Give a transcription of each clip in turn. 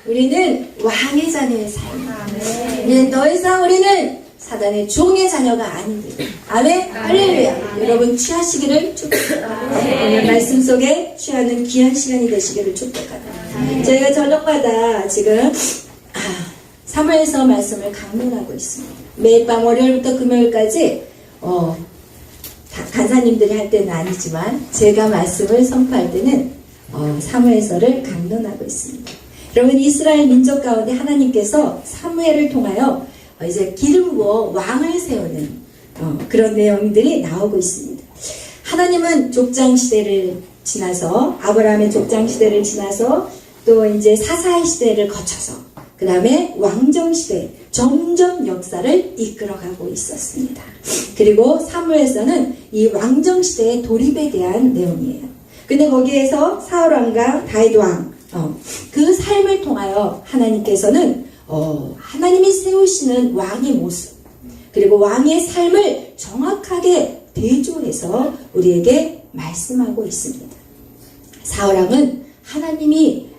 우리는 왕의 자녀의 삶. 더 이상 우리는 사단의 종의 자녀가 아닌데. 아멘. 할렐루야. 여러분 취하시기를 축복합니다. 오늘 말씀 속에 취하는 귀한 시간이 되시기를 축복합니다. 저희가 저녁마다 지금 사무엘서 말씀을 강론하고 있습니다. 매일 밤 월요일부터 금요일까지 간사님들이 할 때는 아니지만 제가 말씀을 선포할 때는 사무엘서를 강론하고 있습니다. 여러분 이스라엘 민족 가운데 하나님께서 사무엘을 통하여 이제 기름 부어 왕을 세우는 그런 내용들이 나오고 있습니다. 하나님은 족장 시대를 지나서 아브라함의 족장 시대를 지나서 또 이제 사사의 시대를 거쳐서 그 다음에 왕정 시대 점점 역사를 이끌어가고 있었습니다. 그리고 사무엘서는 이 왕정 시대의 도립에 대한 내용이에요. 근데 거기에서 사울 왕과 다윗 왕 그 삶을 통하여 하나님께서는 하나님이 세우시는 왕의 모습 그리고 왕의 삶을 정확하게 대조해서 우리에게 말씀하고 있습니다. 사울 왕은 하나님이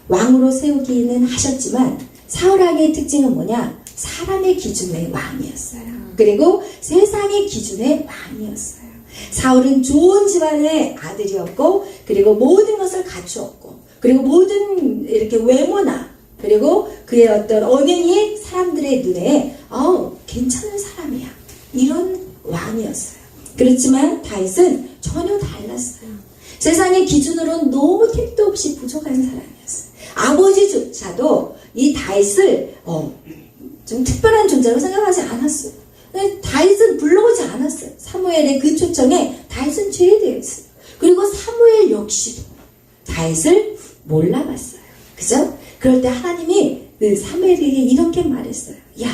왕으로 세우기는 하셨지만 사울 왕의 특징은 뭐냐? 사람의 기준의 왕이었어요. 그리고 세상의 기준의 왕이었어요. 사울은 좋은 집안의 아들이었고 그리고 모든 것을 갖추었고 그리고 모든 이렇게 외모나 그리고 그의 어떤 언행이 사람들의 눈에 괜찮은 사람이야 이런 왕이었어요. 그렇지만 다윗은 전혀 달랐어요. 세상의 기준으로는 너무 택도 없이 부족한 사람이었어요. 아버지조차도 이 다윗을 좀 특별한 존재로 생각하지 않았어요. 다윗은 불러오지 않았어요. 사무엘의 그 초청에 다윗은 제외되었어요. 그리고 사무엘 역시도 다윗을 몰라봤어요. 그죠? 그럴 때 하나님이 사무엘에게 이렇게 말했어요. 야,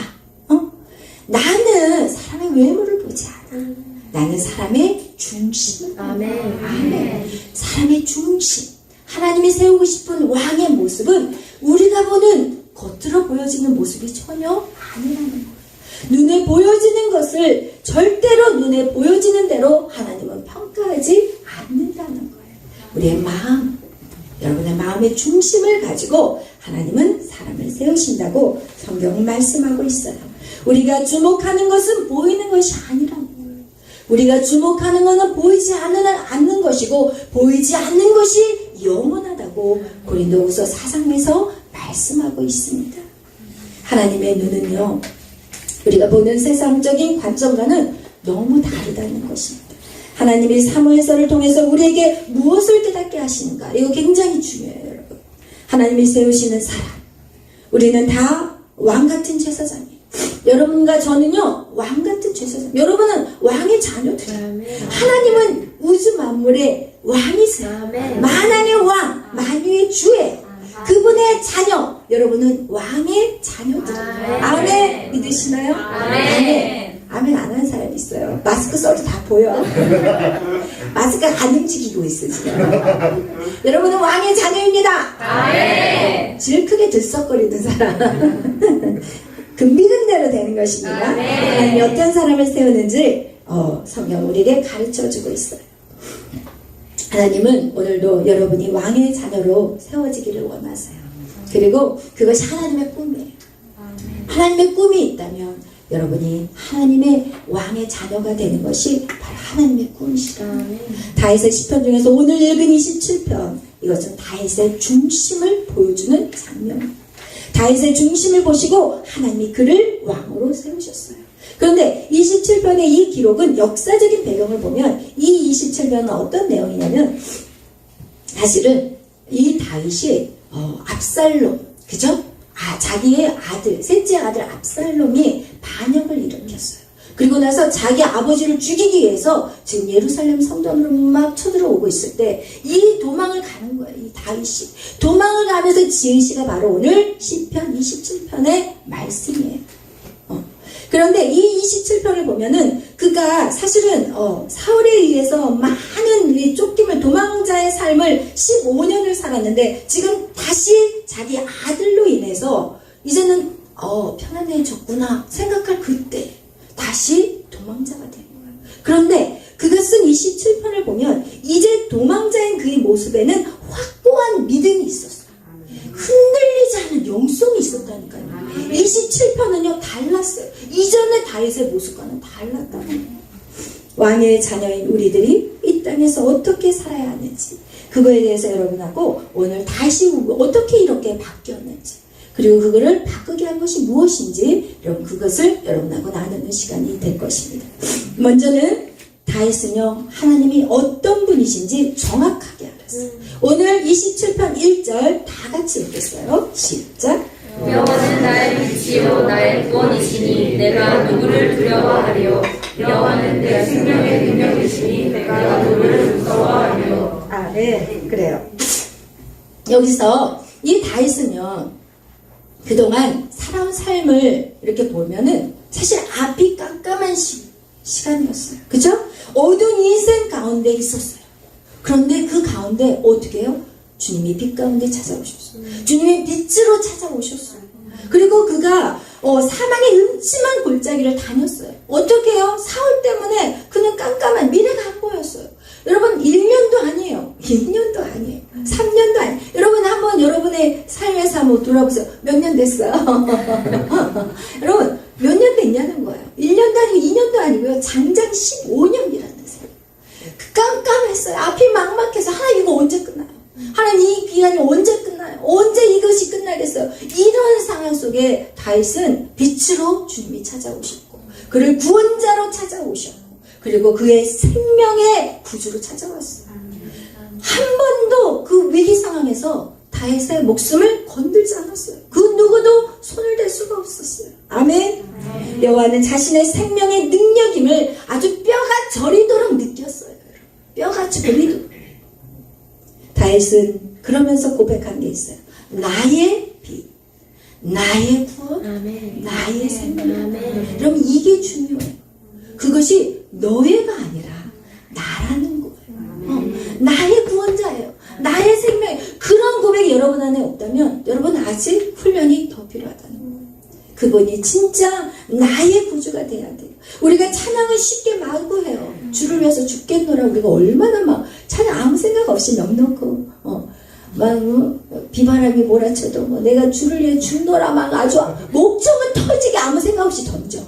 나는 사람의 외모를 보지 않아. 나는 사람의 중심을 봐. 아멘. 사람의 중심. 하나님이 세우고 싶은 왕의 모습은 우리가 보는 겉으로 보여지는 모습이 전혀 아니라는 거예요. 눈에 보여지는 것을 절대로 눈에 보여지는 대로 하나님은 평가하지 않는다는 거예요. 우리의 마음, 여러분의 마음의 중심을 가지고 하나님은 사람을 세우신다고 성경은 말씀하고 있어요. 우리가 주목하는 것은 보이는 것이 아니라고. 우리가 주목하는 것은 보이지 않는 것이고 보이지 않는 것이 영원하다고 고린도후서 4장에서 말씀하고 있습니다. 하나님의 눈은요, 우리가 보는 세상적인 관점과는 너무 다르다는 것입니다. 하나님이 사무엘서를 통해서 우리에게 무엇을 깨닫게 하시는가? 이거 굉장히 중요해요, 여러분. 하나님이 세우시는 사람. 우리는 다 왕같은 제사장이에요. 여러분과 저는요, 왕같은 제사장. 여러분은 왕의 자녀들이에요. 하나님은 우주 만물의 왕이세요. 만왕의 왕, 만유의 주예요. 그분의 자녀. 여러분은 왕의 자녀들이에요. 아멘. 믿으시나요? 아멘. 아멘 안 하는 사람이 있어요. 마스크 써도 다 보여. 마스크가 안 움직이고 있어 지금. 여러분은 왕의 자녀입니다. 아멘. 제일 크게 들썩거리는 사람. 그 믿은 대로 되는 것입니다. 하나님이 어떤 사람을 세우는지 성경 우리에게 가르쳐주고 있어요. 하나님은 오늘도 여러분이 왕의 자녀로 세워지기를 원하세요. 그리고 그것이 하나님의 꿈이에요. 하나님의 꿈이 있다면 여러분이 하나님의 왕의 자녀가 되는 것이 바로 하나님의 꿈이시다. 다윗의 시편 중에서 오늘 읽은 27편, 이것은 다윗의 중심을 보여주는 장면입니다. 다윗의 중심을 보시고 하나님이 그를 왕으로 세우셨어요. 그런데 27편의 이 기록은 역사적인 배경을 보면 이 27편은 어떤 내용이냐면 사실은 이 다윗이 압살롬, 그죠? 자기의 아들, 셋째 아들 압살롬이 반역을 일으켰어요. 그리고 나서 자기 아버지를 죽이기 위해서 지금 예루살렘 성전으로 막 쳐들어오고 있을 때 이 도망을 가는 거예요. 이 다윗이 도망을 가면서 지은 시가 바로 오늘 시편 27편의 말씀이에요. 그런데 이 27편을 보면은 그가 사실은 사울에 의해서 많은 이 쫓김을 도망자의 삶을 15년을 살았는데 지금 다시 자기 아들로 인해서 이제는 편안해졌구나 생각할 그때 다시 도망자가 되는 거예요. 그런데 그가 쓴 27편을 보면 이제 도망자인 그의 모습에는 확고한 믿음이 있었어요. 흔들림 영성이 있었다니까요. 27편은요 달랐어요. 이전의 다윗의 모습과는 달랐다는 거예요. 왕의 자녀인 우리들이 이 땅에서 어떻게 살아야 하는지, 그거에 대해서 여러분하고 오늘 다시 어떻게 이렇게 바뀌었는지, 그리고 그거를 바꾸게 한 것이 무엇인지, 여러분 그것을 여러분하고 나누는 시간이 될 것입니다. 먼저는 다윗은요 하나님이 어떤 분이신지 정확하게 알았어요. 오늘 27편 1절 다 같이 읽겠어요. 시작. 여호와는 나의 빛이요 나의 구원이시니 내가 누구를 두려워하리요. 여호와는 내 생명의 능력이시니 내가 누구를 무서워하리요. 네, 그래요. 여기서 이 다윗은요 그동안 살아온 삶을 이렇게 보면은 사실 앞이 깜깜한 시간이었어요. 그죠? 어두운 인생 가운데 있었어요. 그런데 그 가운데 어떻게 해요? 주님이 빛 가운데 찾아오셨어요. 주님이 빛으로 찾아오셨어요. 그리고 그가 사망의 음침한 골짜기를 다녔어요. 어떻게 해요? 사울 때문에 그는 깜깜한 미래가 안 보였어요. 여러분 1년도 아니에요. 2년도 아니에요. 3년도 아니에요. 여러분 한번 여러분의 삶에서 한번 돌아보세요. 몇 년 됐어요? 여러분 몇 년 됐냐는 거예요. 1년도 아니고 2년도 아니고요. 장장 15년이라는 뜻이에요. 깜깜했어요. 앞이 막막해서 하나님 이거 언제 끝나요? 하나님 이 기간이 언제 끝나요? 언제 이것이 끝나겠어요? 이런 상황 속에 다윗은 빛으로 주님이 찾아오셨고 그를 구원자로 찾아오셨고 그리고 그의 생명의 구주로 찾아왔어요. 한 번도 그 위기 상황에서 다윗의 목숨을 건들지 않았어요. 그 누구도 손을 댈 수가 없었어요. 아멘. 여호와는 자신의 생명의 능력임을 아주 뼈가 저리도록 느꼈어요. 뼈가 저리도록. 다윗은 그러면서 고백한 게 있어요. 나의 빛, 나의 구원, 나의 생명. 여러분 이게 중요해요. 그것이 너의가 아니라 나라는 거예요. 나의 구원자예요. 나의 생명. 그런 고백이 여러분 안에 없다면 여러분 아직 훈련이 더 필요하다는 거예요. 그분이 진짜 나의 구주가 돼야 돼요. 우리가 찬양을 쉽게 마구 해요. 주를 위해서 죽겠노라. 우리가 얼마나 막 찬양 아무 생각 없이 넉넉고 비바람이 몰아쳐도 내가 주를 위해 죽노라 막 아주 목청은 터지게 아무 생각 없이 던져.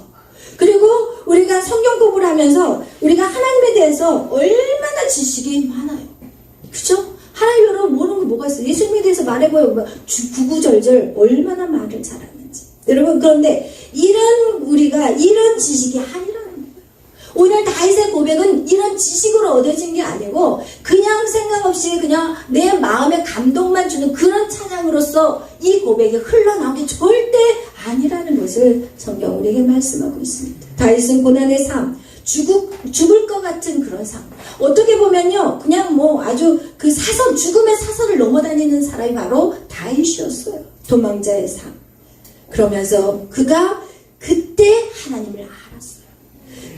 그리고 우리가 성경 공부를 하면서 우리가 하나님에 대해서 얼마나 지식이 많아요. 그죠? 하나님 여러분 모르는 게 뭐가 있어요? 예수님에 대해서 말해봐요. 구구절절 얼마나 말을 잘하는지. 여러분 그런데 우리가 이런 지식이 아니라는 거예요. 오늘 다윗의 고백은 이런 지식으로 얻어진 게 아니고 그냥 생각 없이 그냥 내 마음에 감동만 주는 그런 찬양으로서 이 고백이 흘러나온 게 절대 아니라는 것을 성경 우리에게 말씀하고 있습니다. 다윗은 고난의 삶, 죽을 것 같은 그런 삶. 어떻게 보면요, 그냥 아주 그 죽음의 사선을 넘어다니는 사람이 바로 다윗이었어요. 도망자의 삶. 그러면서 그가 그때 하나님을 알았어요.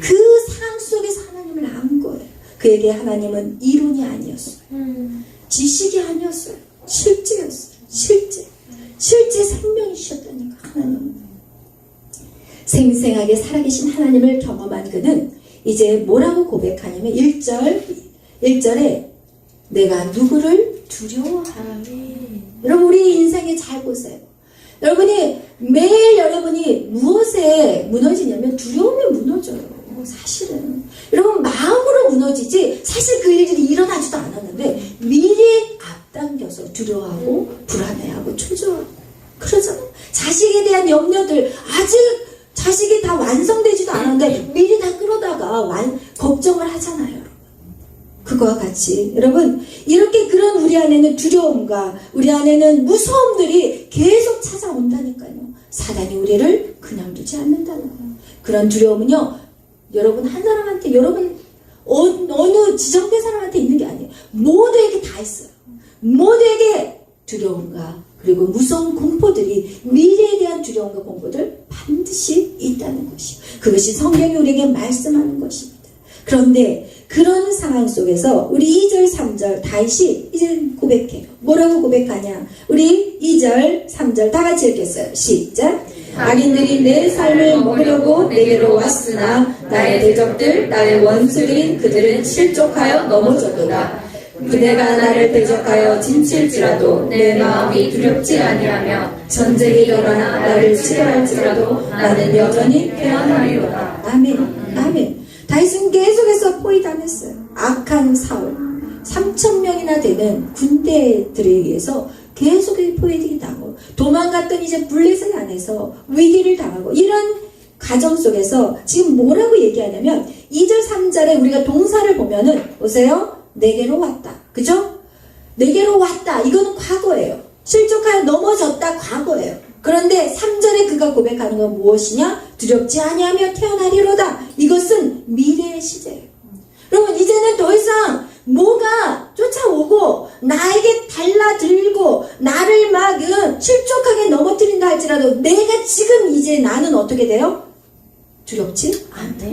그 상황 속에서 하나님을 안 거예요. 그에게 하나님은 이론이 아니었어요. 지식이 아니었어요. 실제였어요. 실제 생명이셨다니까 하나님은. 생생하게 살아계신 하나님을 경험한 그는 이제 뭐라고 고백하냐면 1절에 내가 누구를 두려워하니. 여러분 우리 인생에 잘 보세요. 여러분이 매일 여러분이 무엇에 무너지냐면 두려움에 무너져요. 사실은 여러분 마음으로 무너지지 사실 그 일들이 일어나지도 않았는데 미리 앞당겨서 두려워하고 불안해하고 초조하고 그러잖아요. 자식에 대한 염려들 아직 자식이 다 완성되지도 않았는데 미리 다 끌어다가 걱정을 하잖아요. 여러분. 그거와 같이 여러분 이렇게 그런 우리 안에는 두려움과 우리 안에는 무서움들이 계속 찾아온다니까요. 사단이 우리를 그냥 두지 않는다는 거예요. 그런 두려움은요 여러분 한 사람한테 여러분 어느 지정된 사람한테 있는 게 아니에요. 모두에게 다 있어요. 모두에게 두려움과 그리고 무서운 공포들이 미래에 대한 두려움과 공포들 반드시 있다는 것이요. 그것이 성경이 우리에게 말씀하는 것입니다. 그런데 그런 상황 속에서 우리 2절 3절 다윗이 이제 고백해요. 뭐라고 고백하냐. 우리 2절 3절 다 같이 읽겠어요. 시작. 악인들이 내 삶을 먹으려고 내게로 왔으나 나의 대적들 나의 원수들인 그들은 실족하여 넘어졌도다. 그대가 나를 대적하여 진칠지라도 내 마음이 두렵지 아니하며 전쟁이 일어나 나를 치려할지라도 나는 여전히 평안하리로다. 아멘. 아멘. 다윗은 계속해서 포위당했어요. 악한 사울 3,000명이나 되는 군대들에 의해서 계속해서 포위들이 당하고 도망갔던 이제 블레셋 안에서 위기를 당하고 이런 가정 속에서 지금 뭐라고 얘기하냐면 2절 3절에 우리가 동사를 보면은 보세요. 내게로 왔다. 그죠? 내게로 왔다. 이거는 과거예요. 실족하여 넘어졌다. 과거예요. 그런데 3절에 그가 고백하는 건 무엇이냐? 두렵지 아니하며 태어나리로다. 이것은 미래의 시제예요. 여러분 이제는 더 이상 뭐가 쫓아오고 나에게 달라들고 나를 막 실족하게 넘어뜨린다 할지라도 내가 지금 이제 나는 어떻게 돼요? 두렵지 않다.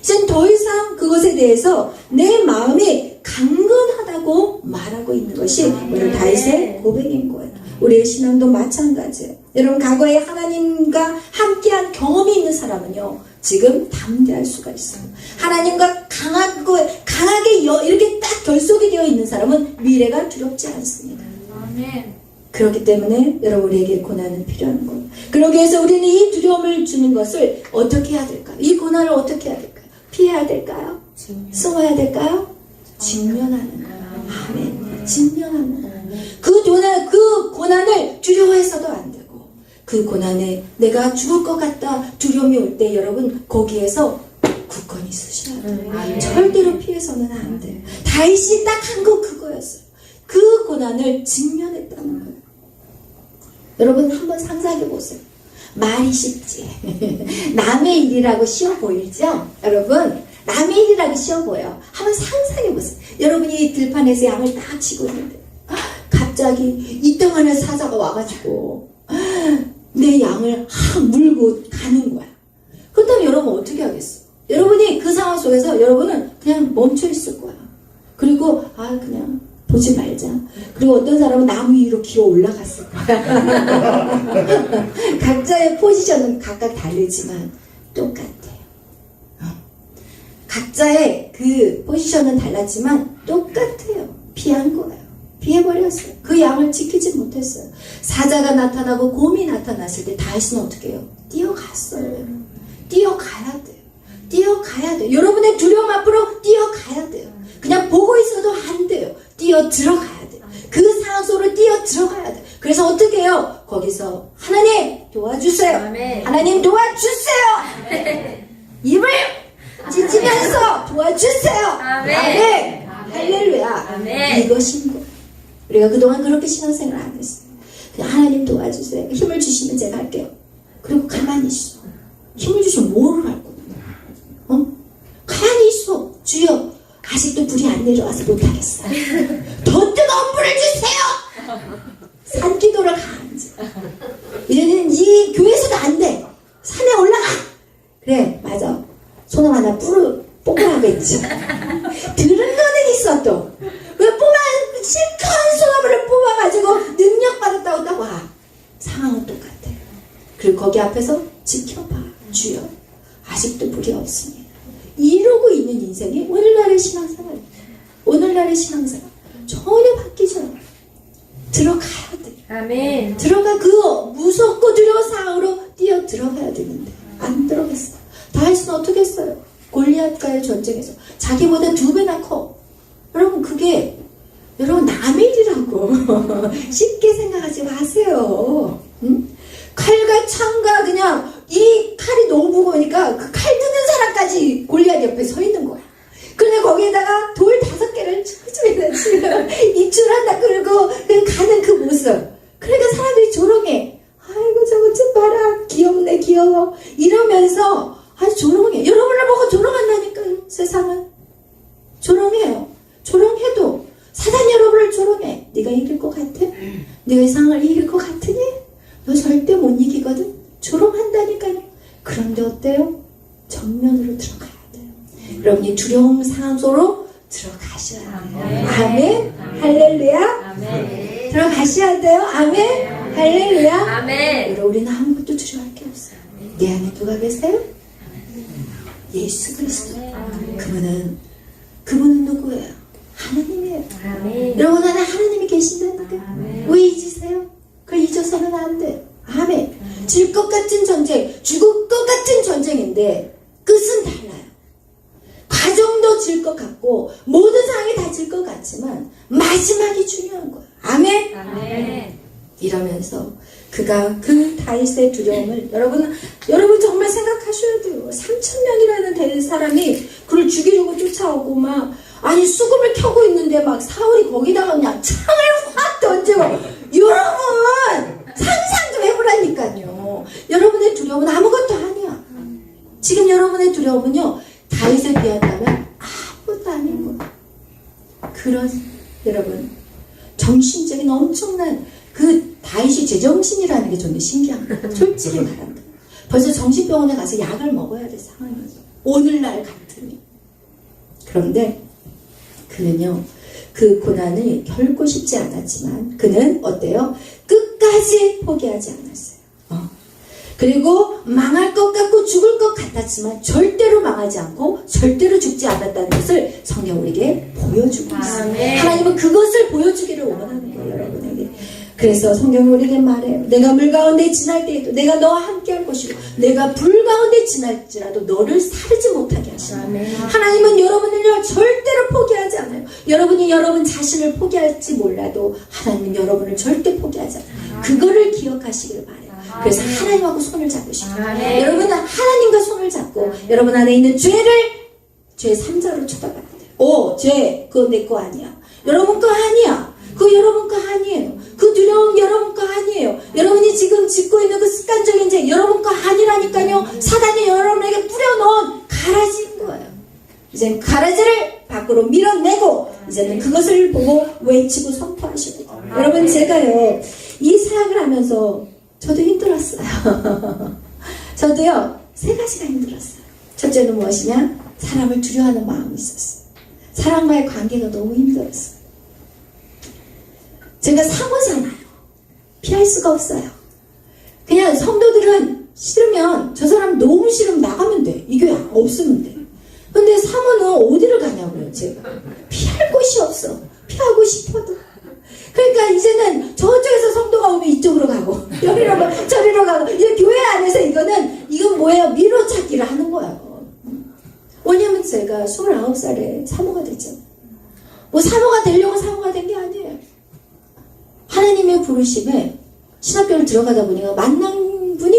이젠 더 이상 그것에 대해서 내 마음이 강건하다고 말하고 있는 것이 오늘 다윗의 고백인 거예요. 우리의 신앙도 마찬가지예요. 여러분 과거에 하나님과 함께한 경험이 있는 사람은요 지금 담대할 수가 있어요. 하나님과 강하게 이렇게 딱 결속이 되어 있는 사람은 미래가 두렵지 않습니다. 그렇기 때문에 여러분 우리에게 고난은 필요한 거예요. 그러기 위해서 우리는 이 두려움을 주는 것을 어떻게 해야 될까요? 이 고난을 어떻게 해야 될까요? 피해야 될까요? 숨어야 될까요? 직면하는 거예요. 아멘. 직면하는 거예요. 그 고난을 두려워해서도 안 되고 그 고난에 내가 죽을 것 같다 두려움이 올 때 여러분 거기에서 굳건히 서셔야 돼요. 절대로 피해서는 안 돼요. 다윗이 딱 한 거 그거였어요. 그 고난을 직면했다는 거예요. 여러분 한번 상상해 보세요. 말이 쉽지. 남의 일이라고 쉬워 보이죠? 여러분 남의 일이라고 쉬워 보여요. 한번 상상해 보세요. 여러분이 들판에서 양을 딱 치고 있는데 갑자기 이땅하는 사자가 와가지고 내 양을 물고 가는 거야. 그렇다면 여러분 어떻게 하겠어? 여러분이 그 상황 속에서 여러분은 그냥 멈춰 있을 거야. 그리고 그냥 보지 말자. 그리고 어떤 사람은 나무 위로 기어 올라갔을 거야. 각자의 포지션은 각각 다르지만 똑같아요. 각자의 그 포지션은 달랐지만 똑같아요. 피한 거예요. 피해버렸어요. 그 양을 지키지 못했어요. 사자가 나타나고 곰이 나타났을 때 다윗은 어떻게 해요? 뛰어갔어요. 뛰어가야 돼요. 뛰어가야 돼요. 여러분의 두려움 앞으로 뛰어가야 돼요. 그냥 보고 있어도 안 돼요. 뛰어 들어가야 돼요. 그 상황 속으로 뛰어 들어가야 돼요. 그래서 어떻게 해요? 거기서 하나님 도와주세요. 아멘. 하나님 도와주세요. 입을 찢으면서 도와주세요. 아멘. 아멘. 할렐루야. 아멘. 이것인 거예요. 우리가 그동안 그렇게 신앙생활 안 했어요. 그냥 하나님 도와주세요. 힘을 주시면 제가 할게요. 그리고 가만히 있어. 힘을 주시면 뭐를 할 거야? 가만히 있어. 주여 아직도 불이 안 내려와서 못하겠어. 더 뜨거운 불을 주세요. 산기도를 가. 이제는 이 교회에서도 안 돼. 산에 올라가. 그래 맞아. 손을 하나 뽑아야겠지. 들은 거는 있어 또. 왜 실컷 소나무를 뽑아가지고 능력 받았다고 딱 와. 상황은 똑같아요. 그리고 거기 앞에서 지켜봐. 주여 아직도 불이 없습니다. 이러고 있는 인생이 오늘날의 신앙생활. 오늘날의 신앙생활 전혀 바뀌지 않아요. 들어가야 돼. 아멘. 들어가 그 무섭고 두려운 상황으로 뛰어 들어가야 되는데 안 들어갔어. 다윗은 어떻게 했어요? 골리앗과의 전쟁에서 자기보다 2배나 커. 여러분 그게 여러분 남의 일이라고 쉽게 생각하지 마세요. 응? 칼과 창과 그냥 이 칼이 너무 무거우니까 그 칼 드는 사람까지 골리앗 옆에 서 있는 거야. 근데 거기에다가 돌 5개를 지금 입줄한다 그러고 가는 그 모습. 그러니까 사람들이 조롱해. 아이고 저거 좀 봐라. 귀엽네 귀여워. 이러면서 아주 조롱해. 여러분을 보고 조롱한다니까요. 세상은. 조롱해요. 조롱해도 사단 여러분을 조롱해. 네가 이길 것 같아? 네가 이 상황을 이길 것 같으니? 너 절대 못 이기거든? 조롱한다니까요. 그런데 어때요? 정면으로 들어가야 돼요. 여러분이 두려움 상황 속으로 들어가셔야 돼요. 아멘. 할렐루야. 아멘. 들어가셔야 돼요. 아멘. 할렐루야. 아멘. 여러분 우리는 아무것도 두려워할 게 없어요. 내 안에 누가 계세요? 예수 그리스도. 그분은 누구예요? 하나님이에요. 아멘. 여러분 안에 하나님이 계신다니까. 아멘. 왜 잊으세요? 그걸 잊어서는 안 돼. 아멘. 질 것 같은 전쟁, 죽을 것 같은 전쟁인데 끝은 달라요. 과정도 질 것 같고 모든 상황이 다 질 것 같지만 마지막이 중요한 거예요. 아멘. 아멘. 이러면서 그가 그 다윗의 두려움을 여러분 정말 생각하셔야 돼요. 3,000명이라는 사람이 그를 죽이려고 쫓아오고 막 아니 수금을 켜고 있는데 막 사울이 거기다가 그냥 창을 확 던지고 여러분 상상 좀 해보라니까요. 여러분의 두려움은 아무것도 아니야. 지금 여러분의 두려움은요 다윗에 비한다면 아무것도 아닌 거예요. 그런 여러분 정신적인 엄청난 그 다윗이 제정신이라는 게 정말 신기한 거예요. 솔직히 말한다. 벌써 정신병원에 가서 약을 먹어야 될 상황이죠. 오늘날 같으면. 그런데 그는요 그 고난이 결코 쉽지 않았지만 그는 어때요? 끝까지 포기하지 않았어요. 그리고 망할 것 같고 죽을 것 같았지만 절대로 망하지 않고 절대로 죽지 않았다는 것을 성경 우리에게 보여주고 있어요. 아멘. 하나님은 그것을 보여주기를 원하는 거예요, 여러분에게. 그래서 성경 우리에게 말해요. 내가 물 가운데 지날 때에도 내가 너와 함께 할 것이고 내가 불 가운데 지날지라도 너를 사르지 못하게 하시는 아멘. 하나님은 여러분을요 절대로 포기하지 않아요. 여러분이 여러분 자신을 포기할지 몰라도 하나님은 여러분을 절대 포기하지 않아요. 그거를 기억하시길 바래요. 그래서 하나님하고 손을 잡으시고 아멘. 여러분은 하나님과 손을 잡고 여러분 안에 있는 죄 3자로 쳐다봐야 돼요. 죄 그거 내 거 아니야. 여러분 거 아니야. 그거 여러분 거 아니에요. 그 두려움 여러분 거 아니에요. 여러분이 지금 짓고 있는 그 습관적인 죄 여러분 거 아니라니까요. 사단이 여러분에게 뿌려놓은 가라지인 거예요. 이제는 가라지를 밖으로 밀어내고 이제는 그것을 보고 외치고 선포하시고 여러분 제가요 이 사역을 하면서 저도 힘들었어요. 저도요 3가지가 힘들었어요. 첫째는 무엇이냐? 사람을 두려워하는 마음이 있었어요. 사람과의 관계가 너무 힘들었어요. 제가 사모잖아요. 피할 수가 없어요. 그냥 성도들은 싫으면 저 사람 너무 싫으면 나가면 돼. 이 교회 없으면 돼. 근데 사모는 어디를 가냐고요. 제가 피할 곳이 없어. 피하고 싶어도. 그러니까 이제는 저쪽에서 성도가 오면 이쪽으로 가고 저리로 가고 이제 교회 안에서 이건 뭐예요? 미로 찾기를 하는 거예요. 왜냐면 제가 29살에 사모가 됐잖아요. 뭐 사모가 되려고 사모가 된 게 아니에요. 하나님의 부르심에 신학교를 들어가다 보니까 만난 분이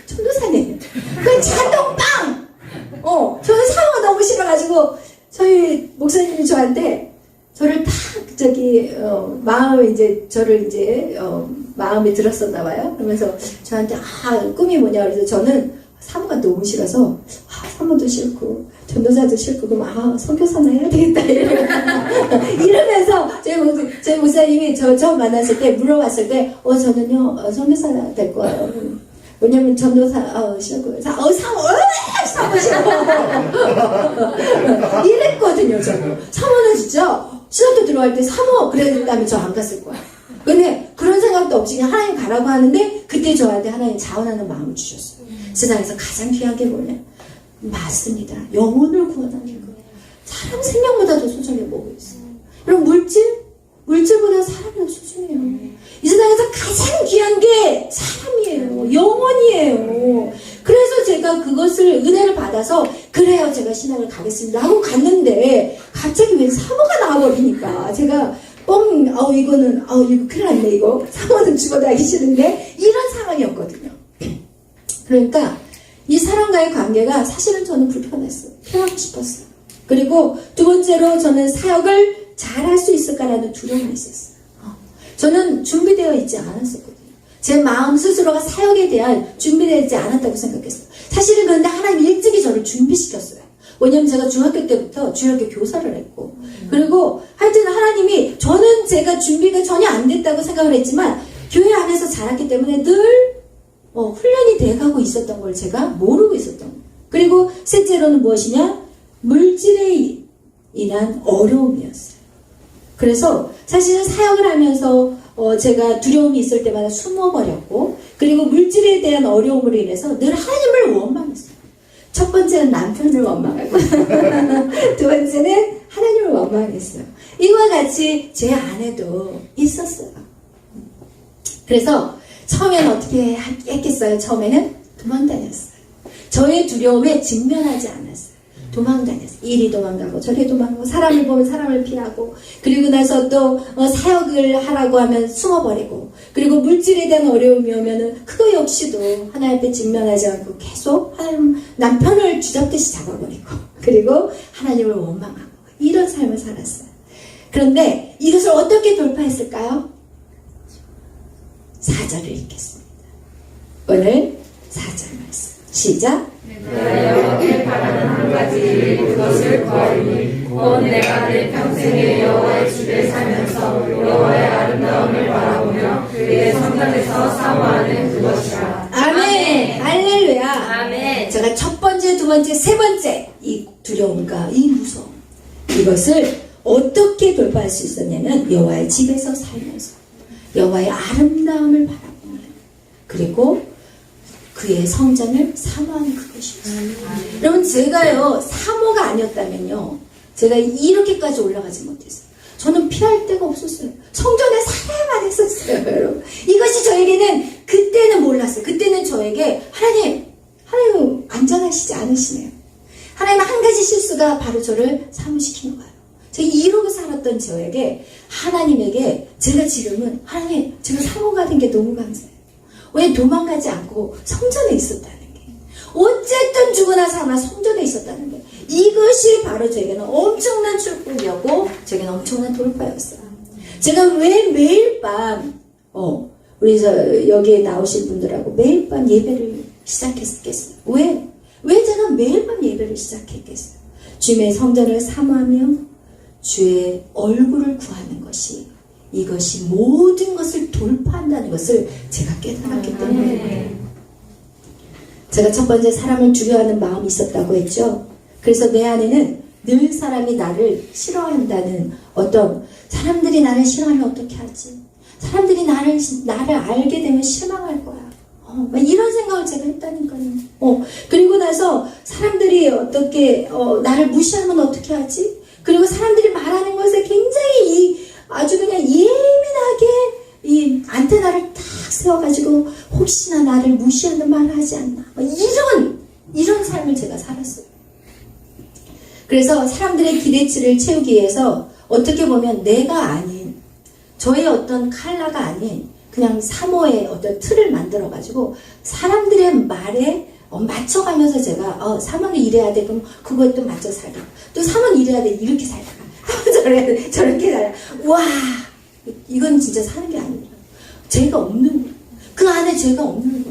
전도사님. 그 자동빵! 저는 사모가 너무 싫어가지고 저희 목사님이 저한테 저를 딱 마음에 마음에 들었었나 봐요. 그러면서 저한테 꿈이 뭐냐 그래서 저는 사모가 너무 싫어서 사모도 싫고 전도사도 싫고 그럼 선교사나 해야 되겠다 이러면서 저희 목사님이 저 만났을 때 물어봤을 때 저는요 선교사나 될 거예요. 왜냐면 전도사 싫고 사모 싫어 이랬거든요. 저는 사모는 진짜 신학교 들어갈 때 사모 그랬다면 저 안 갔을 거야. 근데 그런 생각도 없이 그냥 하나님 가라고 하는데 그때 저한테 하나님 자원하는 마음을 주셨어요. 세상에서 가장 귀한 게 뭐냐? 맞습니다. 영혼을 구원하는 거예요. 사람 생명보다 더 소중해 뭐가 있어요. 여러분 물질보다 사람이 더 소중해요. 이 세상에서 가장 귀한 게 사람이에요. 영혼이에요. 그래서 제가 그것을 은혜를 받아서 그래요 제가 신학을 가겠습니다 하고 갔는데 갑자기 왜 사모가 나와버리니까 제가 이거 큰일 났네 이거 사모는 죽어도 하기 싫은데 이런 상황이었거든요. 그러니까 이 사람과의 관계가 사실은 저는 불편했어요. 피하고 싶었어요. 그리고 두 번째로 저는 사역을 잘할 수 있을까라는 두려움이 있었어요. 저는 준비되어 있지 않았었거든요. 제 마음 스스로가 사역에 대한 준비되지 않았다고 생각했어요. 사실은 그런데 하나님 일찍이 저를 준비시켰어요. 왜냐면 제가 중학교 때부터 주일학교 교사를 했고 그리고 하여튼 하나님이 저는 제가 준비가 전혀 안 됐다고 생각을 했지만 교회 안에서 자랐기 때문에 늘 훈련이 돼가고 있었던 걸 제가 모르고 있었던 거예요. 그리고 셋째로는 무엇이냐? 물질에 인한 어려움이었어요. 그래서 사실은 사역을 하면서 제가 두려움이 있을 때마다 숨어버렸고 그리고 물질에 대한 어려움으로 인해서 늘 하나님을 원망했어요. 첫 번째는 남편을 원망하고 두 번째는 하나님을 원망했어요. 이와 같이 제 안에도 있었어요. 그래서 처음에는 어떻게 했겠어요? 처음에는 도망다녔어요. 저의 두려움에 직면하지 않았어요. 도망다녔어요. 이리 도망가고 저리 도망가고 사람을 보면 사람을 피하고 그리고 나서 또 사역을 하라고 하면 숨어버리고 그리고 물질에 대한 어려움이 오면은 그거 역시도 하나님 앞에 직면하지 않고 계속 하나님 남편을 쥐잡듯이 잡아버리고 그리고 하나님을 원망하고 이런 삶을 살았어요. 그런데 이것을 어떻게 돌파했을까요? 4절을 읽겠습니다. 오늘 4절 말씀 시작. 내가 여길 바라는 한 가지 일 그것을 구하리니 곧 내가 내 평생에 여호와의 집에 살면서 여호와의 아름다움을 바라보며 그의 성전에서 사모하는 그것이라. 아멘. 할렐루야. 아멘. 제가 첫 번째, 두 번째, 세 번째 이 두려움과 이 무서움 이것을 어떻게 돌파할 수 있었냐면 여호와의 집에서 살면서 여호와의 아름다움을 바라보면 그리고 그의 성전을 사모하는 그것이었어요. 여러분 제가요 사모가 아니었다면요 제가 이렇게까지 올라가지 못했어요. 저는 피할 데가 없었어요. 성전에 살아야만 했었어요. 여러분 이것이 저에게는 그때는 몰랐어요. 그때는 저에게 하나님 안전하시지 않으시네요. 하나님 한 가지 실수가 바로 저를 사모시키는 거예요. 제가 이러고 살았던 저에게 하나님에게 제가 지금은 하나님 제가 사모가 된 게 너무 감사해요. 왜 도망가지 않고 성전에 있었다는 게 어쨌든 죽으나 사나 성전에 있었다는 게 이것이 바로 저에게는 엄청난 축복이었고 저에게는 엄청난 돌파였어요. 제가 왜 매일 밤 우리 여기에 나오신 분들하고 매일 밤 예배를 시작했겠어요? 왜 제가 매일 밤 예배를 시작했겠어요? 주님의 성전을 사모하며 주의 얼굴을 구하는 것이 이것이 모든 것을 돌파한다는 것을 제가 깨달았기 때문에 제가 첫 번째 사람을 두려워하는 마음이 있었다고 했죠. 그래서 내 안에는 늘 사람이 나를 싫어한다는 어떤 사람들이 나를 싫어하면 어떻게 하지? 사람들이 나를 알게 되면 실망할 거야. 이런 생각을 제가 했다니까요. 그리고 나서 사람들이 어떻게 나를 무시하면 어떻게 하지? 그리고 사람들이 말하는 것에 굉장히 아주 그냥 예민하게 이 안테나를 딱 세워가지고 혹시나 나를 무시하는 말을 하지 않나 이런 삶을 제가 살았어요. 그래서 사람들의 기대치를 채우기 위해서 어떻게 보면 내가 아닌 저의 어떤 칼라가 아닌 그냥 사모의 어떤 틀을 만들어가지고 사람들의 말에 맞춰가면서 제가 사모는 이래야 돼 그럼 그거에 또 맞춰 살다가 또 사모는 이래야 돼 이렇게 살다가 저렇게 살다가 와 이건 진짜 사는 게 아니라 죄가 없는 거예요. 그 안에 죄가 없는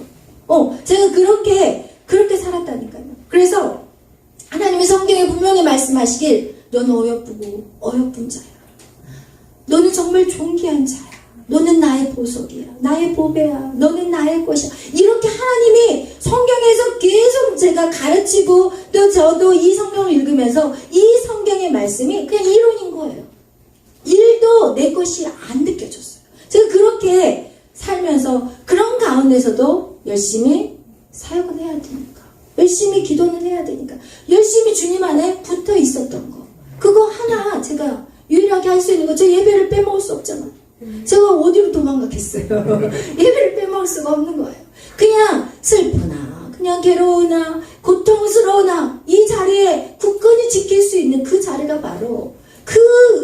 거예요. 제가 그렇게 살았다니까요. 그래서 하나님이 성경에 분명히 말씀하시길 너는 어여쁜 자야. 너는 정말 존귀한 자야. 너는 나의 보석이야. 나의 보배야. 너는 나의 것이야. 이렇게 하나님이 성경에서 계속 제가 가르치고 또 저도 이 성경을 읽으면서 이 성경의 말씀이 그냥 이론인 거예요. 일도 내 것이 안 느껴졌어요. 제가 그렇게 살면서 그런 가운데서도 열심히 사역을 해야 되니까 열심히 기도는 해야 되니까 열심히 주님 안에 붙어 있었던 거 그거 하나 제가 유일하게 할 수 있는 거 저 예배를 빼먹을 수 없잖아. 제가 어디로 도망가겠어요. 예배를 빼먹을 수가 없는 거예요. 그냥 슬프나 그냥 괴로우나 고통스러우나 이 자리에 굳건히 지킬 수 있는 그 자리가 바로 그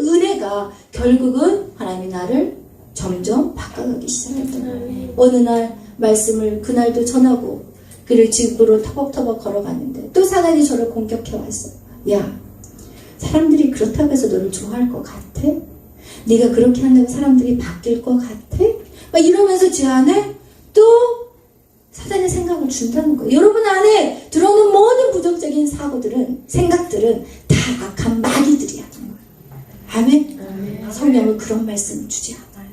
은혜가 결국은 하나님이 나를 점점 바꿔가기 시작했던 거예요. 어느 날 말씀을 그날도 전하고 그를 집으로 터벅터벅 걸어갔는데 또 사단이 저를 공격해 왔어요. 야 사람들이 그렇다고 해서 너를 좋아할 것 같아? 네가 그렇게 한다고 사람들이 바뀔 것 같아? 막 이러면서 제 안에 또 사단의 생각을 준다는 거예요. 여러분 안에 들어오는 모든 부정적인 사고들은 생각들은 다 악한 마귀들이야. 아멘? 성령은 그런 말씀을 주지 않아요.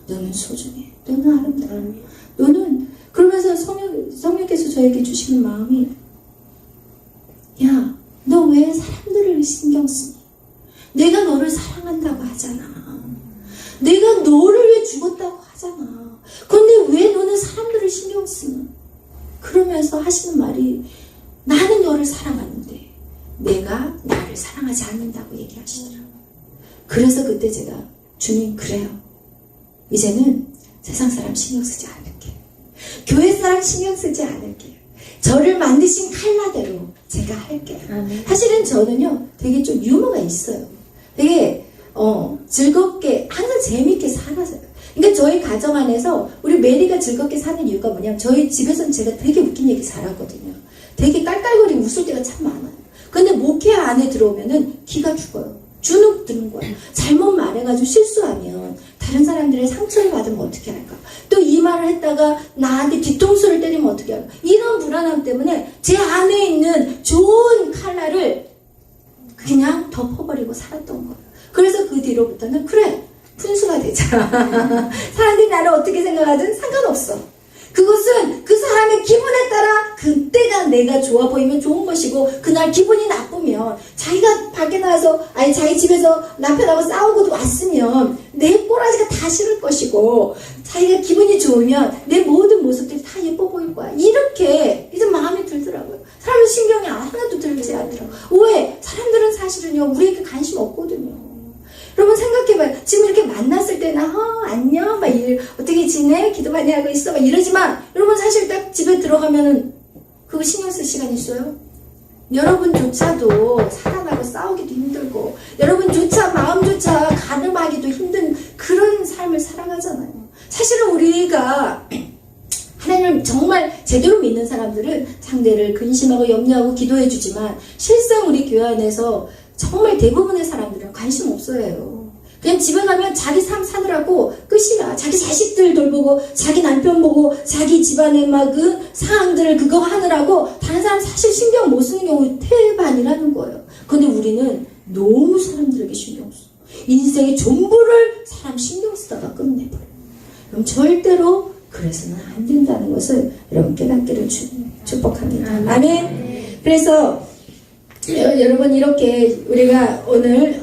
너는 소중해. 너는 아름다워. 너는 그러면서 성령께서 저에게 주시는 마음이 야, 너 왜 사람들을 신경 쓰니? 내가 너를 사랑한다고 하잖아. 내가 너를 위해 죽었다고 하잖아. 근데 왜 너는 사람들을 신경 쓰니? 그러면서 하시는 말이 나는 너를 사랑하는데 내가 나를 사랑하지 않는다고 얘기하시더라고요. 그래서 그때 제가 주님 그래요. 이제는 세상 사람 신경 쓰지 않을게요. 교회 사람 신경 쓰지 않을게요. 저를 만드신 칼라대로 제가 할게요. 사실은 저는요 되게 좀 유머가 있어요. 되게 즐겁게 항상 재밌게 살아서요. 그러니까 저희 가정 안에서 우리 메리가 즐겁게 사는 이유가 뭐냐면 저희 집에서는 제가 되게 웃긴 얘기 잘하거든요. 되게 깔깔거리고 웃을 때가 참 많아요. 근데 목회 안에 들어오면은 기가 죽어요. 주눅 드는 거예요. 잘못 말해가지고 실수하면 다른 사람들의 상처를 받으면 어떻게 할까? 또 이 말을 했다가 나한테 뒤통수를 때리면 어떻게 할까? 이런 불안함 때문에 제 안에 있는 좋은 칼날을 그냥 덮어버리고 살았던 거예요. 그래서 그 뒤로부터는 그래 푼수가 되자. 사람들이 나를 어떻게 생각하든 상관없어. 그것은 그 사람의 기분에 따라 그때가 내가 좋아 보이면 좋은 것이고 그날 기분이 나쁘면 자기가 밖에 나와서 아니 자기 집에서 남편하고 싸우고도 왔으면 내 꼬라지가 다 싫을 것이고 자기가 기분이 좋으면 내 모든 모습들이 다 예뻐 보일 거야. 이렇게 이제 마음이 들더라고요. 사람은 신경이 하나도 들지 않더라고요. 왜? 사람들은 사실은요 우리에게 관심 없거든요. 여러분 생각해봐요. 지금 이렇게 만났을 때는 안녕 막 어떻게 지내? 기도 많이 하고 있어? 막 이러지만 여러분 사실 딱 집에 들어가면은 그거 신경 쓸 시간 있어요? 여러분조차도 사랑하고 싸우기도 힘들고 여러분조차 마음조차 가늠하기도 힘든 그런 삶을 살아가잖아요. 사실은 우리가 하나님을 정말 제대로 믿는 사람들은 상대를 근심하고 염려하고 기도해주지만 실상 우리 교회 안에서 정말 대부분의 사람들은 관심 없어요. 그냥 집에 가면 자기 삶 사느라고 끝이야. 자기 자식들 돌보고 자기 남편 보고 자기 집안의 막 그 상황들을 그거 하느라고 다른 사람 사실 신경 못 쓰는 경우 태반이라는 거예요. 근데 우리는 너무 사람들에게 신경 써. 인생의 전부를 사람 신경 쓰다가 끝내버려. 그럼 절대로 그래서는 안 된다는 것을 여러분 깨닫기를 축복합니다. 아멘. 그래서 여러분 이렇게 우리가 오늘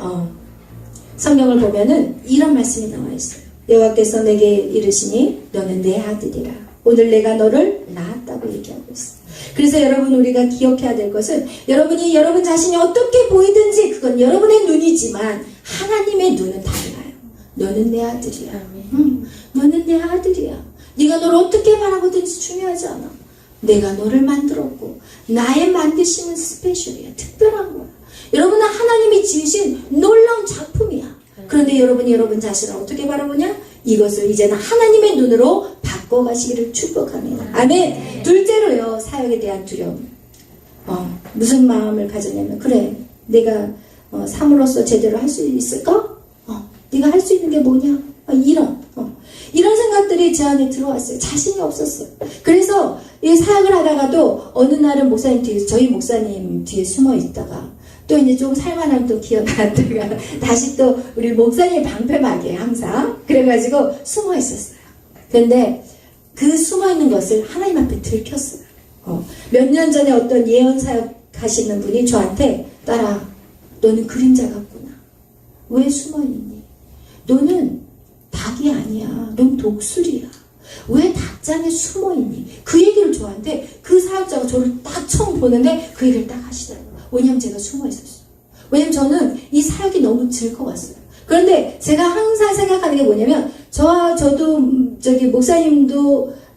성경을 보면은 이런 말씀이 나와 있어요. 여호와께서 내게 이르시니 너는 내 아들이라. 오늘 내가 너를 낳았다고 얘기하고 있어요. 그래서 여러분 우리가 기억해야 될 것은 여러분이 여러분 자신이 어떻게 보이든지 그건 여러분의 눈이지만 하나님의 눈은 달라요. 너는 내 아들이야. 너는 내 아들이야. 네가 너를 어떻게 바라보든지 중요하지 않아. 내가 너를 만들었고 나의 만드심은 스페셜이야. 특별한 거야. 여러분은 하나님이 지으신 놀라운 작품이야. 그런데 여러분이 여러분 자신을 어떻게 바라보냐? 이것을 이제는 하나님의 눈으로 바꿔가시기를 축복합니다. 아멘. 둘째로요, 사역에 대한 두려움. 무슨 마음을 가졌냐면 그래 내가 삶으로서 제대로 할 수 있을까? 네가 할 수 있는 게 뭐냐? 이런 생각들이 제 안에 들어왔어요. 자신이 없었어요. 그래서 이 사역을 하다가도 어느 날은 목사님 뒤에 저희 목사님 뒤에 숨어 있다가 또 이제 좀 살만하면 또 기억나다가 다시 또 우리 목사님 방패막이에 항상 그래가지고 숨어 있었어요. 그런데 그 숨어 있는 것을 하나님 앞에 들켰어요. 몇 년 전에 어떤 예언 사역 하시는 분이 저한테 딸아 너는 그림자 같구나. 왜 숨어 있니? 너는 닭이 아니야. 넌 독수리야. 왜 닭장에 숨어 있니? 그 얘기를 저한테 그 사역자가 저를 딱 처음 보는데 그 얘기를 딱 하시더라고요. 왜냐면 제가 숨어 있었어요. 왜냐면 저는 이 사역이 너무 즐거웠어요. 그런데 제가 항상 생각하는 게 뭐냐면 저도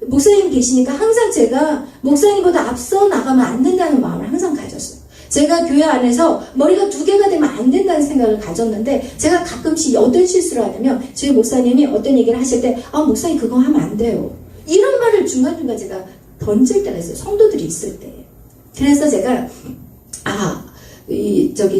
목사님 계시니까 항상 제가 목사님보다 앞서 나가면 안 된다는 마음을 항상 가졌어요. 제가 교회 안에서 머리가 두 개가 되면 안 된다는 생각을 가졌는데 제가 가끔씩 어떤 실수를 하냐면 저희 목사님이 어떤 얘기를 하실 때 목사님 그거 하면 안 돼요. 이런 말을 중간중간 제가 던질 때가 있어요. 성도들이 있을 때. 그래서 제가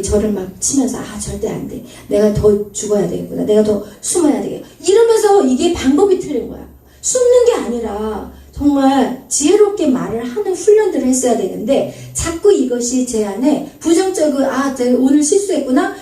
저를 막 치면서 절대 안 돼. 내가 더 죽어야 되겠구나. 내가 더 숨어야 되겠구나. 이러면서 이게 방법이 틀린 거야. 숨는 게 아니라 정말 지혜롭게 말을 하는 훈련들을 했어야 되는데 자꾸 이것이 제 안에 부정적으로 내가 오늘 실수했구나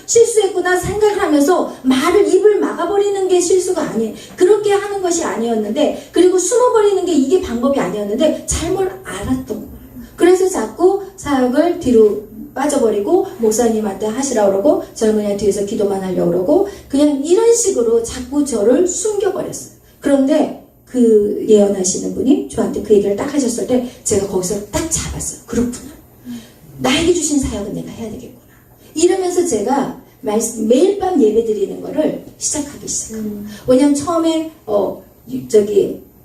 생각을 하면서 입을 막아버리는 게 실수가 아니에요. 그렇게 하는 것이 아니었는데 그리고 숨어버리는 게 이게 방법이 아니었는데 잘못 알았던 거예요. 그래서 자꾸 사역을 뒤로 빠져버리고 목사님한테 하시라고 그러고 저는 그냥 뒤에서 기도만 하려고 그러고 그냥 이런 식으로 자꾸 저를 숨겨버렸어요. 그런데 그 예언하시는 분이 저한테 그 얘기를 딱 하셨을 때 제가 거기서 딱 잡았어요. 그렇구나. 나에게 주신 사역은 내가 해야 되겠구나. 이러면서 제가 매일 밤 예배 드리는 거를 시작하기 시작합니다. 왜냐면 처음에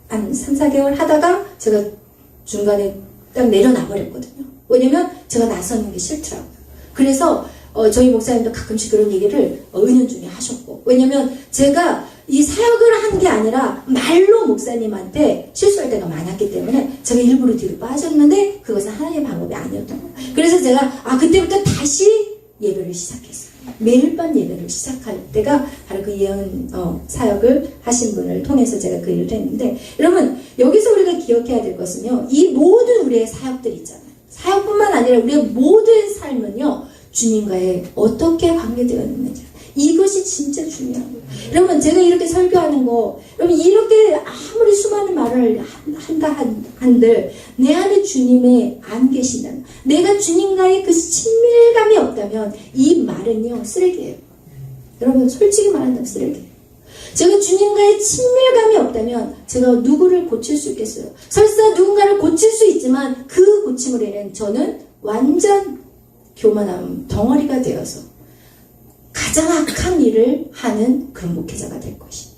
한 3, 4개월 하다가 제가 중간에 딱 내려놔 버렸거든요. 왜냐면 제가 나서는 게 싫더라고요. 그래서 저희 목사님도 가끔씩 그런 얘기를 은연중에 하셨고, 왜냐면 제가 이 사역을 한 게 아니라 말로 목사님한테 실수할 때가 많았기 때문에 제가 일부러 뒤로 빠졌는데 그것은 하나님의 방법이 아니었던 거예요. 그래서 제가 그때부터 다시 예배를 시작했어요. 매일 밤 예배를 시작할 때가 바로 그 예언 사역을 하신 분을 통해서 제가 그 일을 했는데, 여러분 여기서 우리가 기억해야 될 것은요, 이 모든 우리의 사역들 있잖아요. 사역뿐만 아니라 우리의 모든 삶은요, 주님과의 어떻게 관계되어 있는지, 이것이 진짜 중요한 거예요. 여러분 제가 이렇게 설교하는 거, 여러분 이렇게 아무리 수많은 말을 한들 내 안에 주님의 안 계신다면, 내가 주님과의 그 친밀감이 없다면 이 말은요 쓰레기예요. 여러분 솔직히 말한다면 쓰레기예요. 제가 주님과의 친밀감이 없다면 제가 누구를 고칠 수 있겠어요? 설사 누군가를 고칠 수 있지만 그 고침으로 인해 저는 완전 교만함 덩어리가 되어서 가장 악한 일을 하는 그런 목회자가 될 것입니다.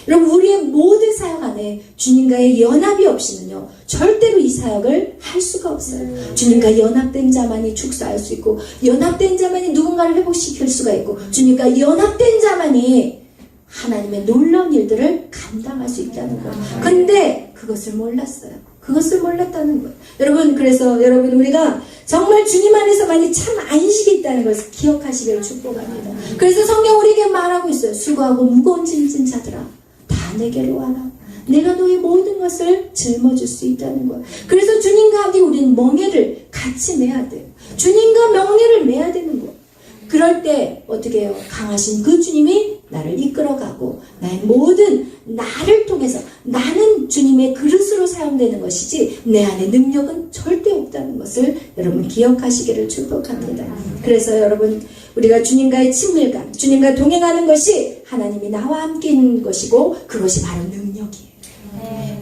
여러분 우리의 모든 사역 안에 주님과의 연합이 없이는요 절대로 이 사역을 할 수가 없어요. 주님과 연합된 자만이 축사할 수 있고, 연합된 자만이 누군가를 회복시킬 수가 있고, 주님과 연합된 자만이 하나님의 놀라운 일들을 감당할 수 있다는 거예요. 근데 그것을 몰랐어요. 그것을 몰랐다는 거예요. 여러분 그래서 여러분 우리가 정말 주님 안에서만이 참 안식이 있다는 것을 기억하시기를 축복합니다. 그래서 성경 우리에게 말하고 있어요. 수고하고 무거운 짐진 자들아 다 내게로 와라. 내가 너의 모든 것을 짊어질 수 있다는 거예요. 그래서 주님과 함께 우리는 멍에를 같이 매야 돼요. 주님과 멍에를 매야 되는 거예요. 그럴 때 어떻게 해요? 강하신 그 주님이 나를 이끌어가고 나의 모든 나를 통해서 나는 주님의 그릇으로 사용되는 것이지 내 안에 능력은 절대 없다는 것을 여러분 기억하시기를 축복합니다. 그래서 여러분 우리가 주님과의 친밀감, 주님과 동행하는 것이 하나님이 나와 함께 있는 것이고, 그것이 바로 능력이에요.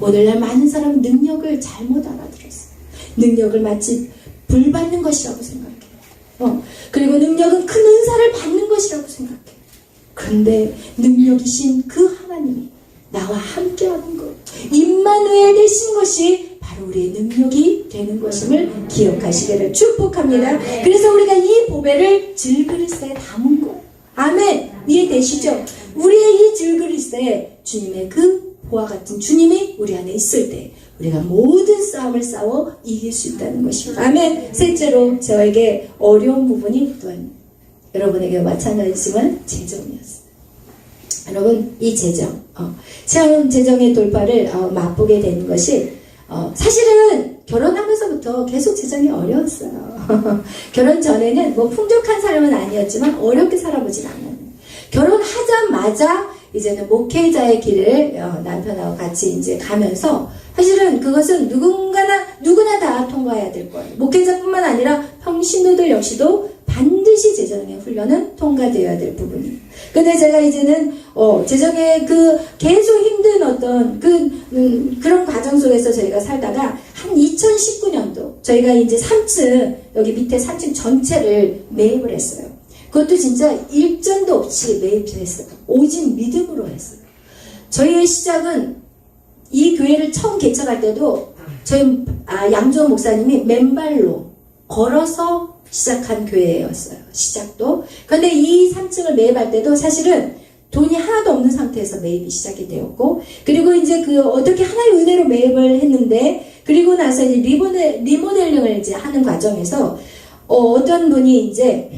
오늘날 많은 사람은 능력을 잘못 알아들었어요. 능력을 마치 불 받는 것이라고 생각해요. 그리고 능력은 큰 은사를 받는 것이라고 생각해요. 그런데 능력이신 그 하나님이 나와 함께하는 것, 임마누엘 되신 것이 바로 우리의 능력이 되는 것임을 기억하시기를 축복합니다. 그래서 우리가 이 보배를 질그릇에 담은 것, 아멘, 이해되시죠? 우리의 이 질그릇에 주님의 그 보화 같은 주님이 우리 안에 있을 때 우리가 모든 싸움을 싸워 이길 수 있다는 것입니다. 아멘. 셋째로 저에게 어려운 부분이 또한 여러분에게 마찬가지지만 재정이었어요. 여러분 이 재정, 처음 재정의 돌파를 맛보게 되는 것이 사실은 결혼하면서부터 계속 재정이 어려웠어요. 결혼 전에는 뭐 풍족한 사람은 아니었지만 어렵게 살아보진 않았는데, 결혼하자마자 이제는 목회자의 길을 남편하고 같이 이제 가면서, 사실은 그것은 누구나 다 통과해야 될 거예요. 목회자뿐만 아니라 평신도들 역시도 반드시 재정의 훈련은 통과되어야 될 부분이에요. 근데 제가 이제는 재정의 그 계속 힘든 어떤 그런 과정 속에서 저희가 살다가 한 2019년도 저희가 이제 3층, 여기 밑에 3층 전체를 매입을 했어요. 그것도 진짜 일전도 없이 매입했어요. 오직 믿음으로 했어요. 저희의 시작은 이 교회를 처음 개척할 때도 저희 양조원 목사님이 맨발로 걸어서 시작한 교회였어요. 시작도. 그런데 이 3층을 매입할 때도 사실은 돈이 하나도 없는 상태에서 매입이 시작이 되었고, 그리고 이제 어떻게 하나의 은혜로 매입을 했는데, 그리고 나서 이제 리모델링을 이제 하는 과정에서 어떤 분이 이제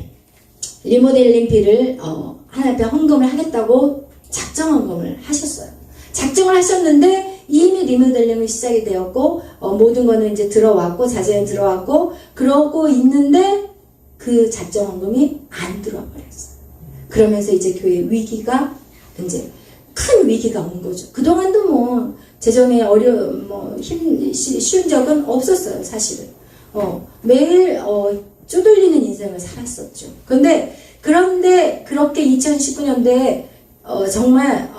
리모델링 비를 하나님 헌금을 하겠다고 작정 헌금을 하셨어요. 작정을 하셨는데 이미 리모델링이 시작이 되었고 모든 거는 이제 들어왔고 자재는 들어왔고 그러고 있는데 그 작정 헌금이 안 들어와 버렸어요. 그러면서 이제 교회 위기가 이제 큰 위기가 온 거죠. 그동안도 뭐 재정에 쉬운 적은 없었어요, 사실은. 매일 쪼들리는 인생을 살았었죠. 그런데 그렇게 2019년도에 정말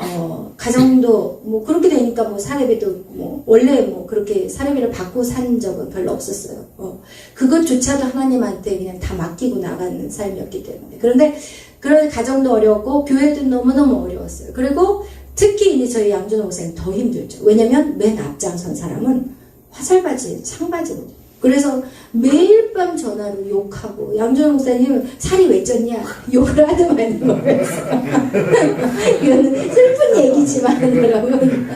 가정도 뭐 그렇게 되니까 뭐 사례비도 뭐 원래 뭐 그렇게 사례비를 받고 산 적은 별로 없었어요. 그것조차도 하나님한테 그냥 다 맡기고 나가는 삶이었기 때문에. 그런데 그런 가정도 어려웠고 교회도 너무너무 어려웠어요. 그리고 특히 이제 저희 양준호 목사님 더 힘들죠. 왜냐면 맨 앞장선 사람은 화살바지, 창바지거든요. 그래서 매일 밤 전화로 욕하고, 양준호 목사님 살이 왜 쪘냐? 욕을 하더만 거였어. 이거는 슬픈 얘기지만, 여러분.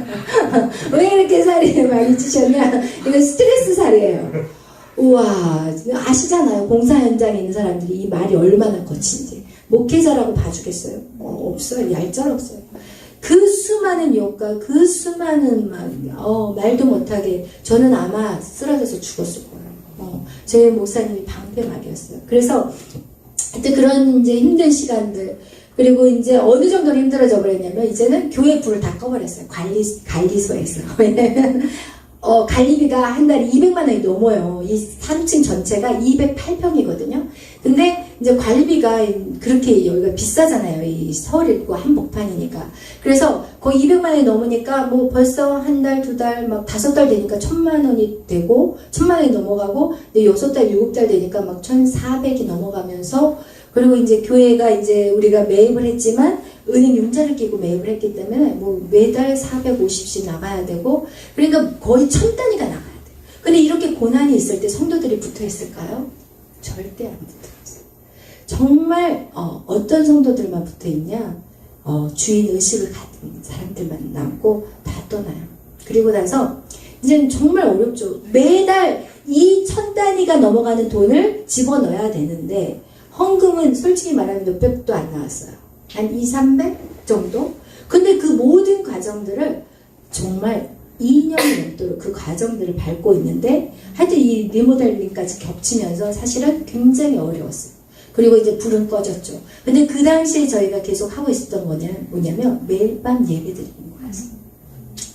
왜 이렇게 살이 많이 찌셨냐? 이건 스트레스 살이에요. 우와, 아시잖아요. 공사 현장에 있는 사람들이 이 말이 얼마나 거친지. 목회자라고 봐주겠어요? 없어요. 얄짤 없어요. 그 수많은 욕과 그 수많은 말도 못하게 저는 아마 쓰러져서 죽었을 거예요. 제 목사님이 방패막이었어요. 그래서 하여튼 그런 이제 힘든 시간들, 그리고 이제 어느 정도로 힘들어져 버렸냐면 이제는 교회 불을 다 꺼버렸어요. 관리소에서. 왜냐면 관리비가 한 달에 200만 원이 넘어요. 이 3층 전체가 208평이거든요. 근데 이제 관리비가 그렇게 여기가 비싸잖아요. 이 서울이고 한복판이니까. 그래서 거의 200만 원이 넘으니까 뭐 벌써 한 달, 두 달, 막 5달 되니까 1000만 원이 되고, 1000만 원이 넘어가고, 근데 6달, 7달 되니까 막 1400이 넘어가면서, 그리고 이제 교회가 이제 우리가 매입을 했지만, 은행 융자를 끼고 매입을 했기 때문에 뭐 매달 450씩 나가야 되고, 그러니까 거의 1000단위가 나가야 돼. 근데 이렇게 고난이 있을 때 성도들이 붙어 있을까요? 절대 안 붙어 있어요. 정말 어떤 성도들만 붙어 있냐? 주인 의식을 가진 사람들만 남고 다 떠나요. 그리고 나서 이제는 정말 어렵죠. 매달 이 1000단위가 넘어가는 돈을 집어넣어야 되는데, 헌금은 솔직히 말하면 몇백도 안 나왔어요. 한 2, 300 정도? 근데 그 모든 과정들을 정말 2년이 넘도록 그 과정들을 밟고 있는데, 하여튼 이 리모델링까지 겹치면서 사실은 굉장히 어려웠어요. 그리고 이제 불은 꺼졌죠. 근데 그 당시에 저희가 계속 하고 있었던 뭐냐면 매일 밤 예배 드리는 거였어요.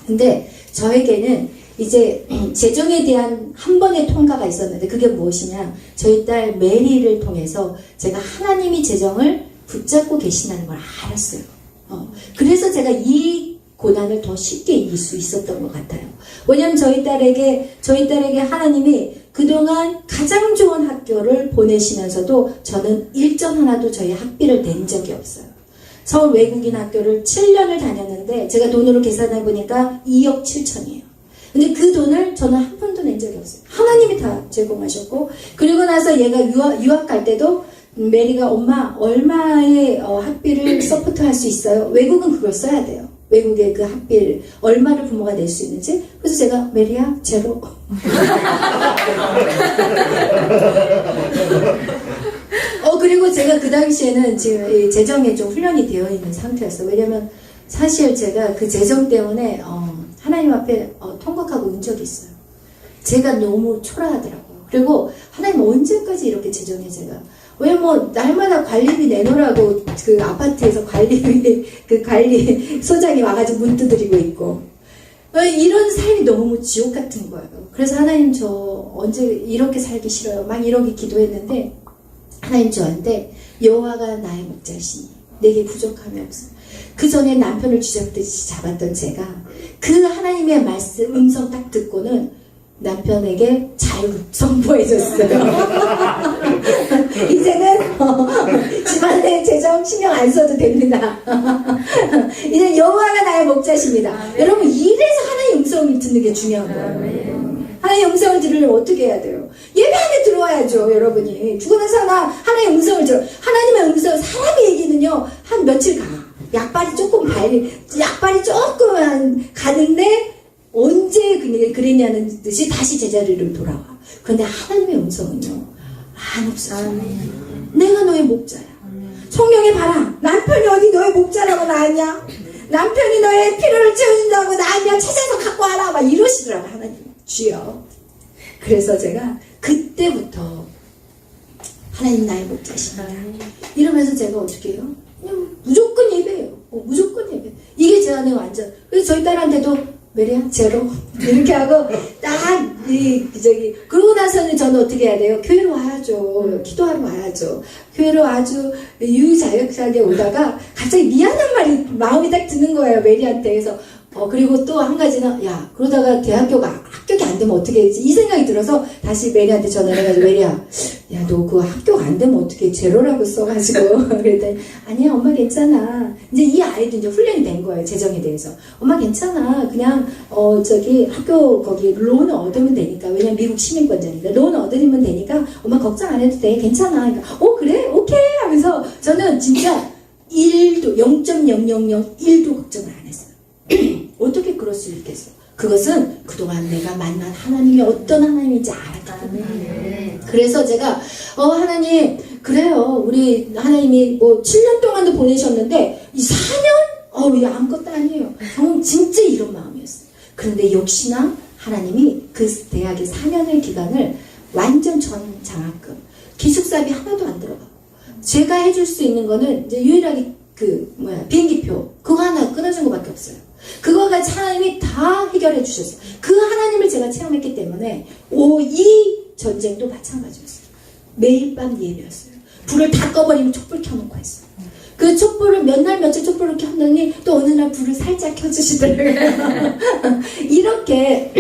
근데 저에게는 이제 재정에 대한 한 번의 통과가 있었는데, 그게 무엇이냐? 저희 딸 메리를 통해서 제가 하나님이 재정을 붙잡고 계시다는 걸 알았어요. 그래서 제가 이 고난을 더 쉽게 이길 수 있었던 것 같아요. 왜냐면 저희 딸에게 하나님이 그동안 가장 좋은 학교를 보내시면서도 저는 일전 하나도 저희 학비를 낸 적이 없어요. 서울 외국인 학교를 7년을 다녔는데 제가 돈으로 계산해 보니까 2억 7천이에요. 근데 그 돈을 저는 한 푼도 낸 적이 없어요. 하나님이 다 제공하셨고, 그리고 나서 얘가 유학 갈 때도 메리가 엄마 얼마의 학비를 서포트할 수 있어요? 외국은 그걸 써야 돼요. 외국의 그 학비를 얼마를 부모가 낼 수 있는지. 그래서 제가 메리야 제로. 그리고 제가 그 당시에는 지금 재정에 좀 훈련이 되어 있는 상태였어요. 왜냐면 사실 제가 그 재정 때문에 하나님 앞에 통곡하고 온 적이 있어요. 제가 너무 초라하더라고요. 그리고 하나님 언제까지 이렇게 재정에 제가, 왜 뭐 날마다 관리비 내놓으라고 그 아파트에서 관리 소장이 와가지고 문 두드리고 있고, 이런 삶이 너무 지옥 같은 거예요. 그래서 하나님 저 언제 이렇게 살기 싫어요. 막 이렇게 기도했는데 하나님 저한테 여호와가 나의 목자시니 내게 부족함이 없어. 그 전에 남편을 쥐잡듯이 잡았던 제가 그 하나님의 말씀 음성 딱 듣고는 남편에게 자유를 선포해줬어요. 이제는 집안의 재정 신경 안 써도 됩니다. 이제 여호와가 나의 목자십니다. 여러분, 이래서 하나님의 음성을 듣는 게 중요한 거예요. 하나님의 음성을 들으려면 어떻게 해야 돼요? 예배 안에 들어와야죠. 여러분이 죽어난 사람 하나님의 음성을 들어. 하나님의 음성, 사람의 얘기는요 한 며칠 가. 약발이 조금 가는데 언제 그랬냐는 듯이 다시 제자리로 돌아와. 그런데 하나님의 음성은요 안 없어요. 내가 너의 목자야. 성경에 봐라. 남편이 어디 너의 목자라고 나왔냐? 남편이 너의 필요를 채워준다고 나왔냐? 찾아서 갖고 와라. 막 이러시더라고 하나님. 주여. 그래서 제가 그때부터 하나님 나의 목자십니다. 이러면서 제가 어떻게 해요? 그냥 무조건 예배예요. 무조건 예배. 이게 제 안에 완전. 그래서 저희 딸한테도 메리야 제로 이렇게 하고 딱 그러고 나서는 저는 어떻게 해야 돼요? 교회로 와야죠. 기도하러 와야죠. 교회로 아주 유유자적하게 오다가 갑자기 미안한 말이 마음이 딱 드는 거예요. 메리한테. 그래서 그리고 또 한 가지는, 야, 그러다가 대학교가 합격이 안 되면 어떻게 되지? 이 생각이 들어서 다시 메리한테 전화를 해가지고, 메리야, 야, 너 그 학교 안 되면 어떻게 제로라고 써가지고. 그랬더니, 아니야, 엄마 괜찮아. 이제 이 아이도 이제 훈련이 된 거예요, 재정에 대해서. 엄마 괜찮아. 그냥, 저기 학교 거기 론 얻으면 되니까. 왜냐면 미국 시민권자니까. 론 얻으면 되니까 엄마 걱정 안 해도 돼. 괜찮아. 그러니까, 그래? 오케이. 하면서 저는 진짜 1도, 0.0001도 걱정을 안 했어요. 어떻게 그럴 수 있겠어? 그것은 그동안 내가 만난 하나님이 어떤 하나님인지 알았기 때문에. 그래서 제가 하나님 그래요. 우리 하나님이 뭐 7년 동안도 보내셨는데 이 4년? 이거 아무것도 아니에요. 정말 진짜 이런 마음이었어요. 그런데 역시나 하나님이 그 대학의 4년의 기간을 완전 전장학금 기숙사비 하나도 안 들어가고 제가 해줄 수 있는 거는 이제 유일하게 비행기표 그거 하나 끊어준 것밖에 없어요. 그거가 하나님이 다 해결해 주셨어요. 그 하나님을 제가 체험했기 때문에 이 전쟁도 마찬가지였어요. 매일 밤 예배였어요. 불을 다 꺼버리면 촛불 켜놓고 했어요. 그 촛불을 몇 날 며칠 촛불을 켰더니 또 어느 날 불을 살짝 켜주시더라고요. 이렇게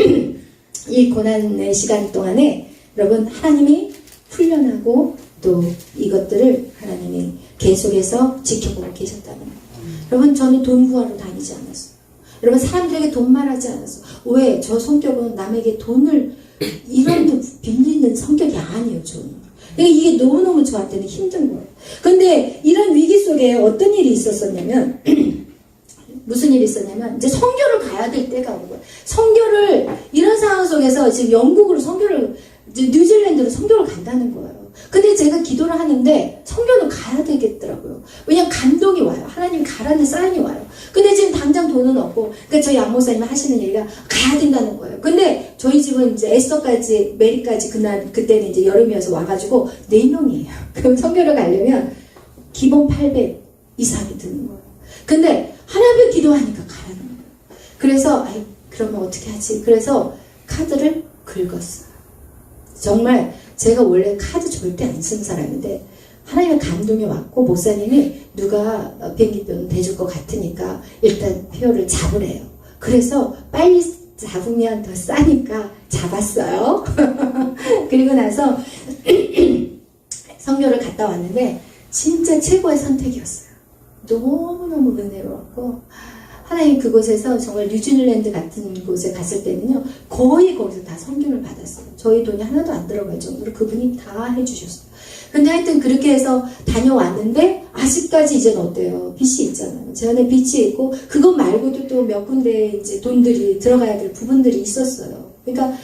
이 고난의 시간 동안에 여러분 하나님이 훈련하고 또 이것들을 하나님이 계속해서 지켜보고 계셨다는 거예요. 여러분 저는 돈 구하러 다니지 않았어요. 여러분 사람들에게 돈 말하지 않았어. 왜? 저 성격은 남에게 돈을 이런 돈 빌리는 성격이 아니에요. 저는. 그러니까 이게 너무너무 저한테는 힘든 거예요. 그런데 이런 위기 속에 어떤 일이 있었었냐면 무슨 일이 있었냐면 이제 선교를 가야 될 때가 온 거예요. 선교를 이런 상황 속에서 지금 영국으로 선교를 이제 뉴질랜드로 선교를 간다는 거예요. 근데 제가 기도를 하는데 선교는 가야 되겠더라고요. 왜냐면 감동이 와요. 하나님 가라는 사인이 와요. 근데 지금 당장 돈은 없고, 그러니까 저희 양목사님이 하시는 얘기가 가야 된다는 거예요. 근데 저희 집은 이제 에스더까지, 메리까지 그때는 이제 여름이어서 와가지고 4명이에요. 그럼 선교를 가려면 기본 800 이상이 드는 거예요. 근데 하나님 기도하니까 가라는 거예요. 그래서 그러면 어떻게 하지? 그래서 카드를 긁었어요. 정말 제가 원래 카드 절대 안 쓰는 사람인데 하나님의 감동이 왔고 목사님이 누가 비행기표는 대줄 것 같으니까 일단 표를 잡으래요. 그래서 빨리 잡으면 더 싸니까 잡았어요. 그리고 나서 선교를 갔다 왔는데 진짜 최고의 선택이었어요. 너무너무 은혜로웠고 하나님 그곳에서 정말 뉴질랜드 같은 곳에 갔을 때는요 거의 거기서 다 선교를 받았어요. 저희 돈이 하나도 안 들어갈 정도로 그분이 다 해주셨어요. 근데 하여튼 그렇게 해서 다녀왔는데 아직까지 이제는 어때요? 빚이 있잖아요. 제 안에 빚이 있고 그것 말고도 또 몇 군데 이제 돈들이 들어가야 될 부분들이 있었어요. 그러니까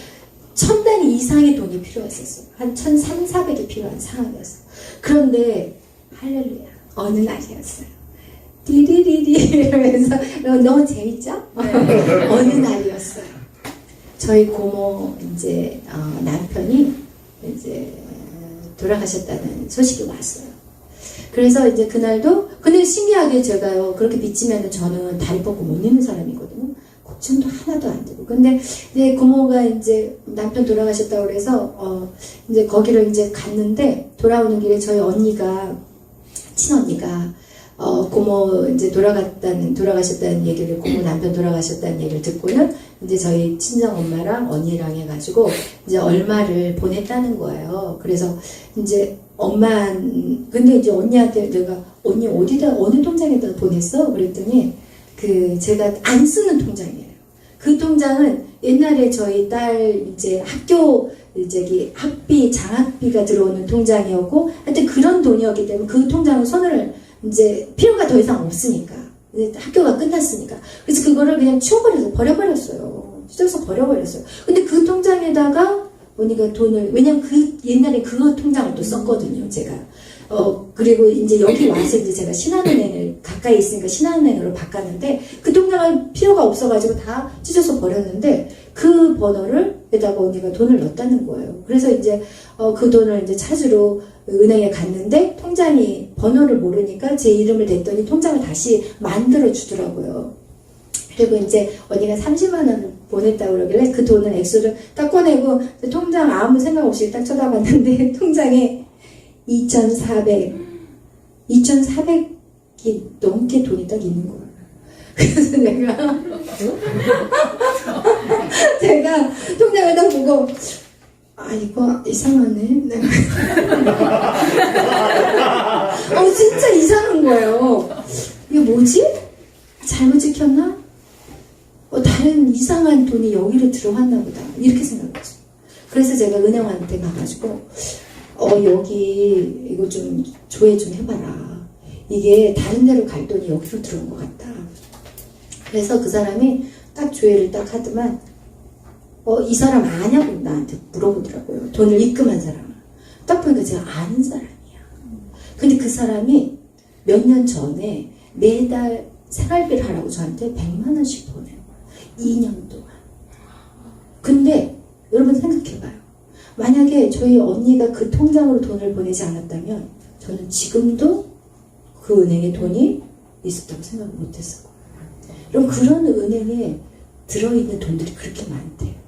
1000단위 이상의 돈이 필요했었어요. 한 1300, 400이 필요한 상황이었어요. 그런데 할렐루야 어느 날이었어요. 디리리리 이러면서 너무 재밌죠? 네. 어느 날이었어요. 저희 고모 이제 남편이 이제 돌아가셨다는 소식이 왔어요. 그래서 이제 그날도 근데 신기하게 제가요 그렇게 빚지면 저는 다리 뻗고 못 있는 사람이거든요. 걱정도 하나도 안 되고 근데 이제 고모가 이제 남편 돌아가셨다고 그래서 이제 거기를 이제 갔는데 돌아오는 길에 저희 언니가 친언니가 고모 이제 돌아가셨다는 얘기를 고모 남편 돌아가셨다는 얘기를 듣고는 이제 저희 친정 엄마랑 언니랑 해가지고 이제 얼마를 보냈다는 거예요. 그래서 이제 근데 이제 언니한테 내가 언니 어디다 어느 통장에다 보냈어? 그랬더니 제가 안 쓰는 통장이에요. 그 통장은 옛날에 저희 딸 이제 학교 학비 장학비가 들어오는 통장이었고 하여튼 그런 돈이었기 때문에 그 통장은 손을 이제 필요가 더 이상 없으니까 학교가 끝났으니까 그래서 그거를 그냥 버려버렸어요. 찢어서 버려버렸어요. 근데 그 통장에다가 언니가 돈을 왜냐면 옛날에 그 통장을 또 썼거든요. 제가 그리고 이제 여기 와서 이제 제가 신한은행을 가까이 있으니까 신한은행으로 바꿨는데 그 통장은 필요가 없어가지고 다 찢어서 버렸는데 그 번호를에다가 언니가 돈을 넣었다는 거예요. 그래서 이제 그 돈을 이제 찾으러 은행에 갔는데 통장이 번호를 모르니까 제 이름을 댔더니 통장을 다시 만들어 주더라고요. 그리고 이제 언니가 30만 원을 보냈다고 그러길래 그 돈을 액수를 딱 꺼내고 통장 아무 생각 없이 딱 쳐다봤는데 통장에 2,400이 넘게 돈이 딱 있는 거예요. 그래서 제가 통장을 딱 보고 아, 이거 이상하네. 진짜 이상한 거예요. 이거 뭐지? 잘못 찍혔나? 다른 이상한 돈이 여기로 들어왔나 보다. 이렇게 생각했죠. 그래서 제가 은행한테 가가지고, 여기 이거 좀 조회 좀 해봐라. 이게 다른 데로 갈 돈이 여기로 들어온 것 같다. 그래서 그 사람이 딱 조회를 딱 하더만, 이 사람 아냐고 나한테 물어보더라고요. 돈을 입금한 사람을. 딱 보니까 제가 아는 사람이야. 근데 그 사람이 몇 년 전에 매달 생활비를 하라고 저한테 100만 원씩 보내는 거예요. 2년 동안. 근데 여러분 생각해봐요. 만약에 저희 언니가 그 통장으로 돈을 보내지 않았다면 저는 지금도 그 은행에 돈이 있었다고 생각을 못했을 거예요. 그럼 그런 은행에 들어있는 돈들이 그렇게 많대요.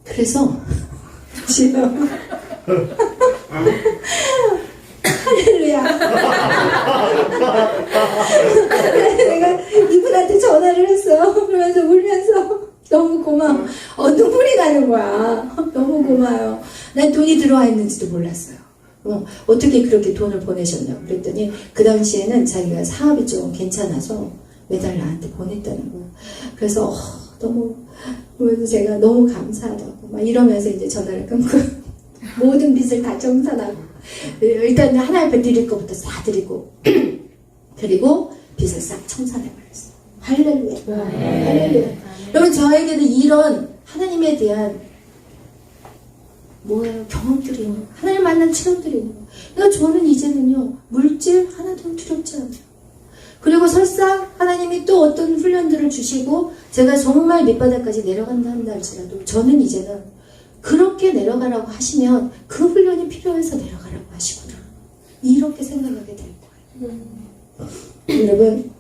그래서 지금 할렐루야. 내가 이분한테 전화를 했어요. 그러면서 울면서 너무 고마워. 눈물이 나는 거야. 너무 고마워요. 난 돈이 들어와 있는지도 몰랐어요. 어떻게 그렇게 돈을 보내셨냐고 그랬더니 그 당시에는 자기가 사업이 좀 괜찮아서 매달 나한테 보냈다는 거야. 그래서 너무 그래서 제가 너무 감사하다고 막 이러면서 이제 전화를 끊고 모든 빚을 다 청산하고 일단 하나님 앞에 드릴 것부터 다 드리고 그리고 빚을 싹 청산해버렸어요. 할렐루야. 할렐루야. 여러분 저에게는 이런 하나님에 대한 뭐예요? 경험들이 하나님 만난 체험들이 그러니까 저는 이제는요 물질 하나도 두렵지 않아요. 그리고 설사 하나님이 또 어떤 훈련들을 주시고 제가 정말 밑바닥까지 내려간다 한다 할지라도 저는 이제는 그렇게 내려가라고 하시면 그 훈련이 필요해서 내려가라고 하시구나 이렇게 생각하게 될 거예요. 여러분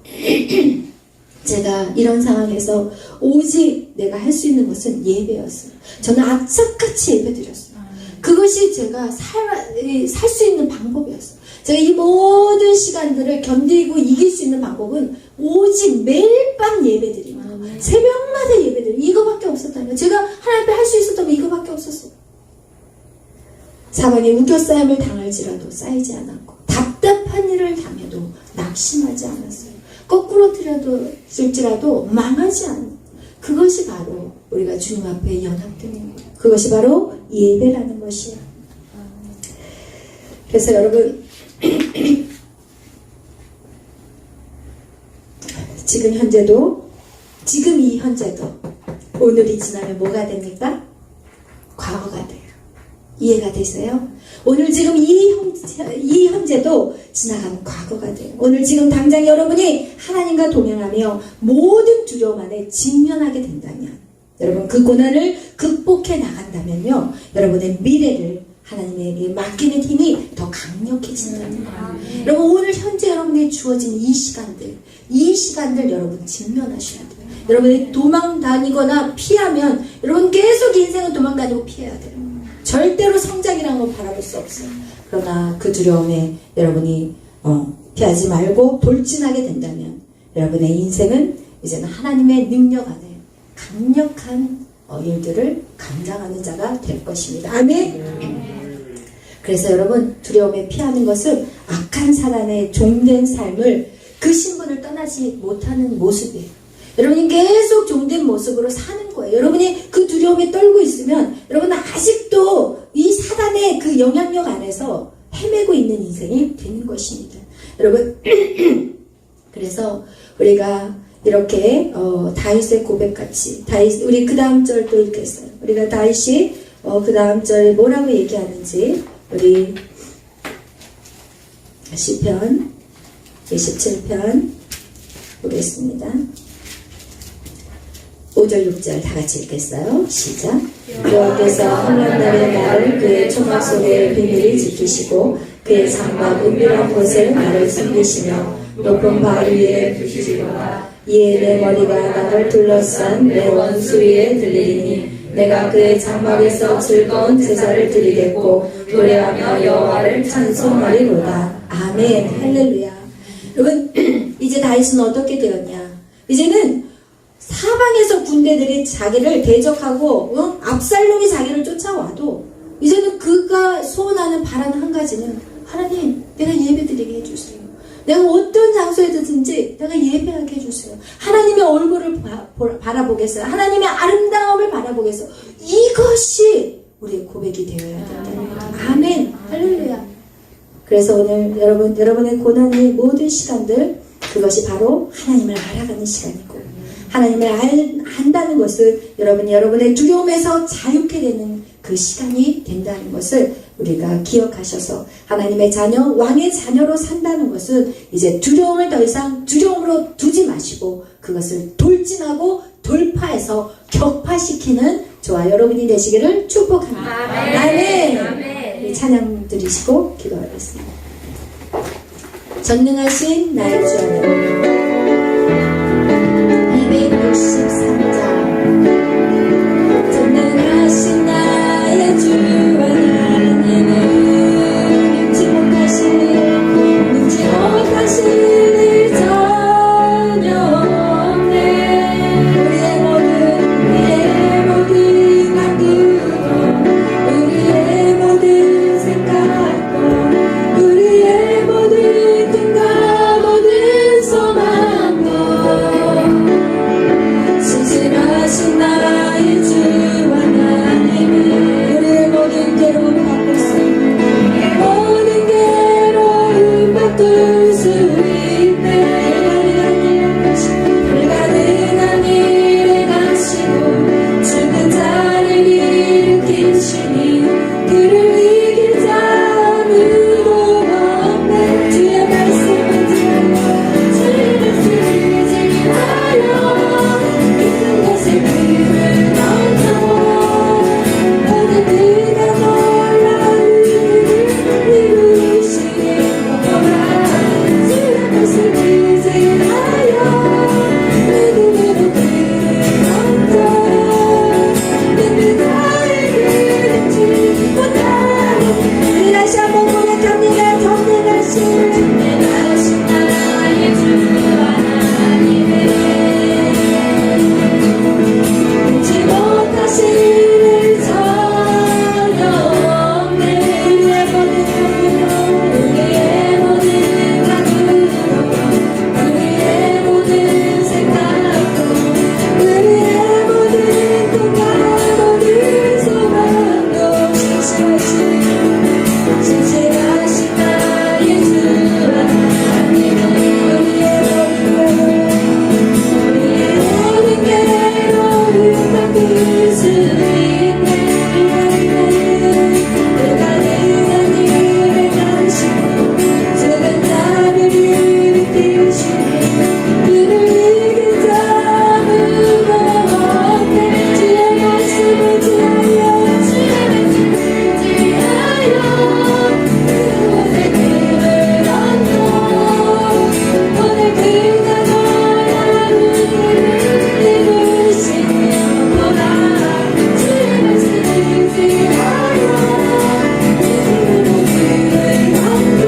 제가 이런 상황에서 오직 내가 할 수 있는 것은 예배였어요. 저는 악착같이 예배드렸어요. 그것이 제가 살 수 있는 방법이었어요. 제가 이 모든 시간들을 견디고 이길 수 있는 방법은 오직 매일 밤 예배드리고 새벽마다 예배드리고 이거밖에 없었다면 제가 하나님 앞에 할 수 있었다면 이거밖에 없었어요. 사방에 우겨싸임을 당할지라도 쌓이지 않았고 답답한 일을 당해도 낙심하지 않았어요. 거꾸로 들여질지라도 망하지 않는 그것이 바로 우리가 주님 앞에 연합되는 거예요. 그것이 바로 예배라는 것이에요. 그래서 여러분 지금 이 현재도 오늘이 지나면 뭐가 됩니까? 과거가 돼요. 이해가 되세요? 오늘 지금 이 현재도 지나가는 과거가 돼요. 오늘 지금 당장 여러분이 하나님과 동행하며 모든 두려움 안에 직면하게 된다면 여러분 그 고난을 극복해 나간다면요 여러분의 미래를 하나님에게 맡기는 힘이 더 강력해진다는 거예요. 여러분 오늘 현재 여러분에게 주어진 이 시간들 여러분 직면하셔야 돼요. 여러분이 도망 다니거나 피하면 여러분 계속 인생은 도망 다니고 피해야 돼요. 절대로 성장이라는 걸 바라볼 수 없어요. 그러나 그 두려움에 여러분이 피하지 말고 돌진하게 된다면 여러분의 인생은 이제는 하나님의 능력 안에 강력한 일들을 감당하는 자가 될 것입니다. 아멘. 그래서 여러분 두려움에 피하는 것은 악한 사단의 종된 삶을 그 신분을 떠나지 못하는 모습이에요. 여러분이 계속 종된 모습으로 사는 거예요. 여러분이 그 두려움에 떨고 있으면 여러분은 아직도 이 사단의 그 영향력 안에서 헤매고 있는 인생이 되는 것입니다. 여러분 그래서 우리가 이렇게 다윗의 고백같이 우리 그 다음 절 또 읽겠어요. 우리가 다윗이 그 다음 절에 뭐라고 얘기하는지 우리 시편 27편 보겠습니다. 5절 6절 다 같이 읽겠어요. 시작. 여호와께서 험한 날에 나를 그의 초막 속에 비밀히 지키시고 그의 장막 은밀한 곳에 나를 숨기시며 높은 바위 위에 두시리로다. 이에 내 머리가 나를 둘러싼 내 원수 위에 들리리니 내가 그의 장막에서 즐거운 제사를 드리겠고 노래하며 여호와를 찬송하리로다. 아멘. 할렐루야. 여러분 이제 다윗은 어떻게 되었냐? 이제는 사방에 땅에서 군대들이 자기를 대적하고 압살롬이 자기를 쫓아와도 이제는 그가 소원하는 바람 한 가지는 하나님 내가 예배드리게 해주세요. 내가 어떤 장소에든지 내가 예배하게 해주세요. 하나님의 얼굴을 바라보겠어요. 하나님의 아름다움을 바라보겠어요. 이것이 우리의 고백이 되어야 된다. 아멘. 할렐루야. 그래서 오늘 여러분의 고난의 모든 시간들 그것이 바로 하나님을 알아가는 시간이고 하나님을 안다는 것은 여러분의 두려움에서 자유케 되는 그 시간이 된다는 것을 우리가 기억하셔서 하나님의 자녀, 왕의 자녀로 산다는 것은 이제 두려움을 더 이상 두려움으로 두지 마시고 그것을 돌진하고 돌파해서 격파시키는 저와 여러분이 되시기를 축복합니다. 아멘. 우리 찬양 드리시고 기도하겠습니다. 전능하신 나의 주 하나님 263장 전능하신 나의 주 하나님은 능지 못하실 일 전혀 없네. 우리의 모든 만들고 우리의 모든 생각도 우리의 모든 꿈과 모든 소망도 신실하신 나의 주 하나님은 우리의 모든 괴로움을 바꿀 수 모든 괴로움 바꿀 수 있네. 불가능한 일을 가시고 죽은 자를 일으키시니 그를 이길 자 아무도 없네. 주의 말씀을 들으며 주의 말씀을 지키하여 깊은 곳에 그를 던져보 모든 그가 놀라운 일을 이루시리로다. 주의 말씀을 지키하여 믿음으로 그를 던져 믿는 나의 그릇지 못하네. 우리 다시 한번 고백합니다. 전능하신 나의 주 하나님은 능지 못하실 일 전혀 없네. 우리의 모든 감으로 우리의 모든 생각도 우리의 모든 꿈과 모든 소망도 신실하신 나의 주 하나님은 우리의 모든 괴로움 바꿀 수 있네. 불가능한 일을 가시고 죽은 자를 일으키시니 그를 이길 자 아무도 없네. 주의 말씀을 지하여 그곳에 그를 얹어 오늘 그가 너라는 일을 이루시리로다. 주의 말씀을 지하여 믿음으로 그를 얹어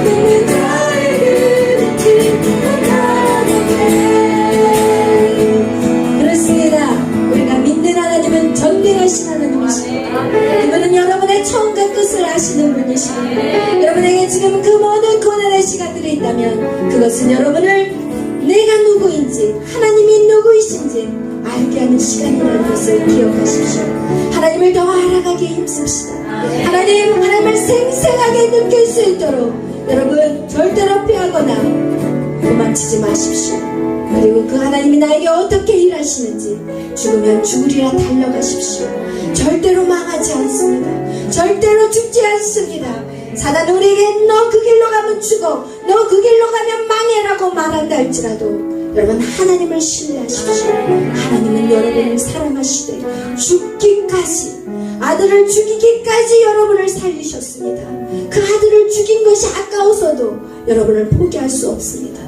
믿는 자의 그릇이 못하게. 그렇습니다. 우리가 믿는 하나님은 전능하신 하나님이십니다. 그분은 여러분의 처음과 끝을 아시는 분이십니다. 여러분에게 지금 그 모든 고난의 시간들이 있다면 그것은 여러분을 내가 누구인지 하나님이 누구이신지 알게 하는 시간이라는 것을 기억하십시오. 하나님을 더 알아가기에 힘씁시다. 하나님을 생생하게 느낄 수 있도록 여러분 절대로 피하거나 도망치지 마십시오. 그리고 그 하나님이 나에게 어떻게 일하시는지 죽으면 죽으리라 달려가십시오. 절대로 망하지 않습니다. 절대로 죽지 않습니다. 사단 우리에게 너 그 길로 가면 죽어, 너 그 길로 가면 망해라고 말한다 할지라도 여러분 하나님을 신뢰하십시오. 하나님은 여러분을 사랑하시되 죽기까지, 아들을 죽이기까지 여러분을 살리셨습니다. 그 아들을 죽인 것이 아까워서도 여러분을 포기할 수 없습니다.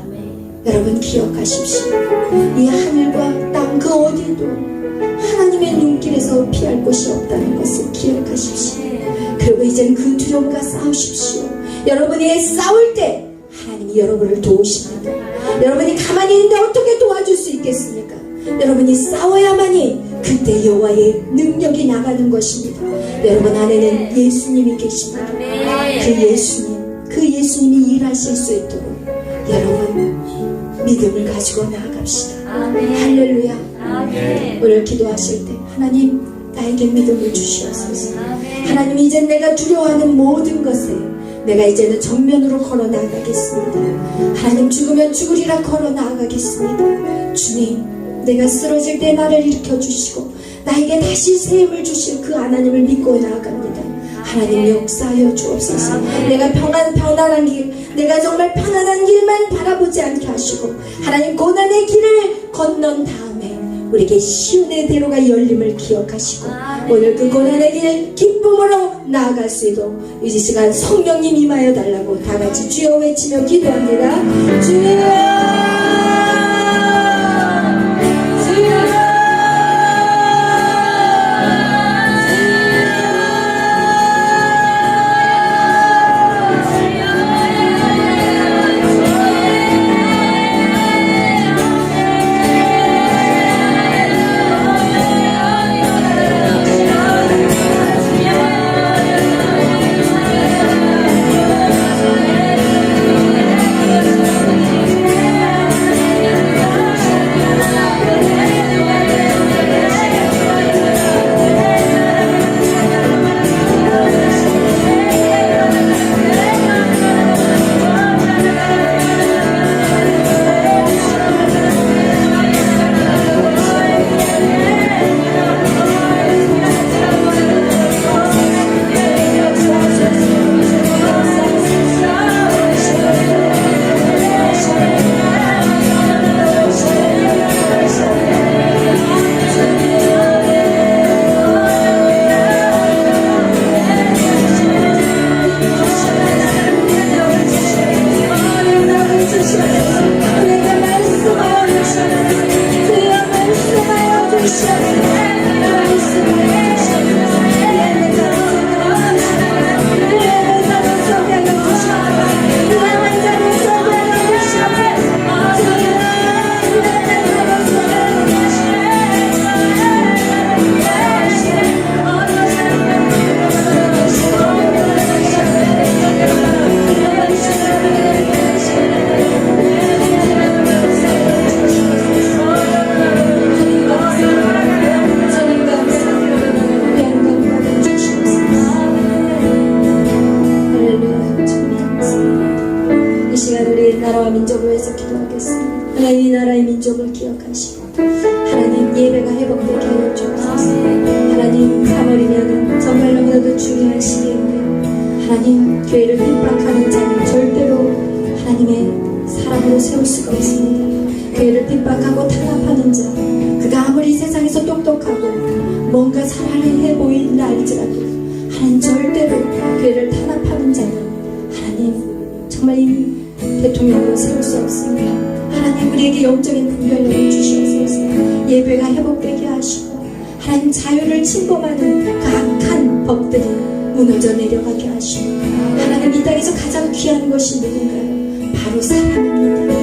여러분 기억하십시오. 이 하늘과 땅 그 어디도 하나님의 눈길에서 피할 곳이 없다는 것을 기억하십시오. 그리고 이제는 그 두려움과 싸우십시오. 여러분이 싸울 때 하나님이 여러분을 도우십니다. 여러분이 가만히 있는데 어떻게 도와줄 수 있겠습니까? 여러분이 싸워야만이 그때 여호와의 능력이 나가는 것입니다. 여러분 안에는 예수님이 계십니다. 그 예수님이 일하실 수 있도록 여러분 믿음을 가지고 나아갑시다. 할렐루야. 오늘 기도하실 때 하나님 나에게 믿음을 주시옵소서. 하나님 이제 내가 두려워하는 모든 것에 내가 이제는 정면으로 걸어 나아가겠습니다. 하나님 죽으면 죽으리라 걸어 나아가겠습니다. 주님 내가 쓰러질 때 나를 일으켜 주시고 나에게 다시 새 힘을 주실 그 하나님을 믿고 나아갑니다. 하나님 역사하여 주옵소서. 내가 편안한 길, 내가 정말 편안한 길만 바라보지 않게 하시고 하나님 고난의 길을 건넌 다음에 우리에게 시온의 대로가 열림을 기억하시고 오늘 그 고난의 길 기쁨으로 나아갈 수 있도록 이 시간 성령님 임하여 달라고 다 같이 주여 외치며 기도합니다. 주여 나라와 민족을 위해서 기도하겠습니다. 하나님 이 나라의 민족을 기억하시고 하나님 예배가 회복되게 하여 주옵소서. 하나님 3월이면 정말 너무나도 중요한 시기인데 하나님 교회를 핍박하는 자는 절대로 하나님의 사람으로 세울 수가 없습니다. 교회를 핍박하고 탄압하는 자 그가 아무리 세상에서 똑똑하고 뭔가 살아내 보인다 할지라도 하나님 절대로 교회를 탄압하는 자는 하나님 정말 이 대통령으로 세울 수 없습니다. 하나님 우리에게 영적인 분별력을 주시옵소서. 예배가 회복되게 하시고 하나님 자유를 침범하는 그 악한 법들이 무너져 내려가게 하시고 하나님 이 땅에서 가장 귀한 것이 누군가요? 바로 사람입니다.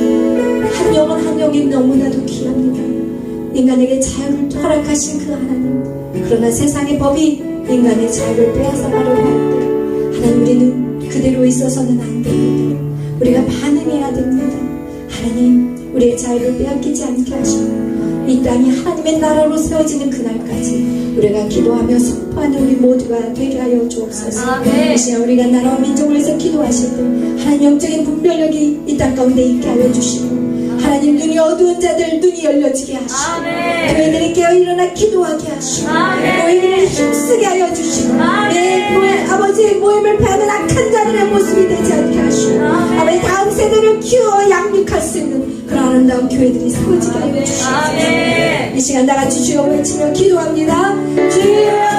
한 영혼 한 영이 너무나도 귀합니다. 인간에게 자유를 허락하신 그 하나님 그러나 세상의 법이 인간의 자유를 빼앗아가려고 할 때 하나님 우리는 그대로 있어서는 안 됩니다. 우리가 반응해야 됩니다. 하나님 우리의 자유를 빼앗기지 않게 하시고 이 땅이 하나님의 나라로 세워지는 그날까지 우리가 기도하며 선포하는 우리 모두가 되게 하여 주옵소서. 이 시간 우리가 나라와 민족을 위해서 기도하실 때 하나님 영적인 분별력이 이 땅 가운데 있게 하여 주시고 하나님 눈이 어두운 자들 눈이 열려지게 하시고 교회들이 깨어 일어나 기도하게 하시고 교회들을 힘쓰게 하여 주시고 내 교회 아버지의 모임을 패하는 악한 자들의 모습이 되지 않게 하시고 아버지 다음 세대를 키워 양육할 수 있는 그런 아름다운 교회들이 세워지게 하여 주시고 이 시간 다같이 주여 외치며 기도합니다. 주여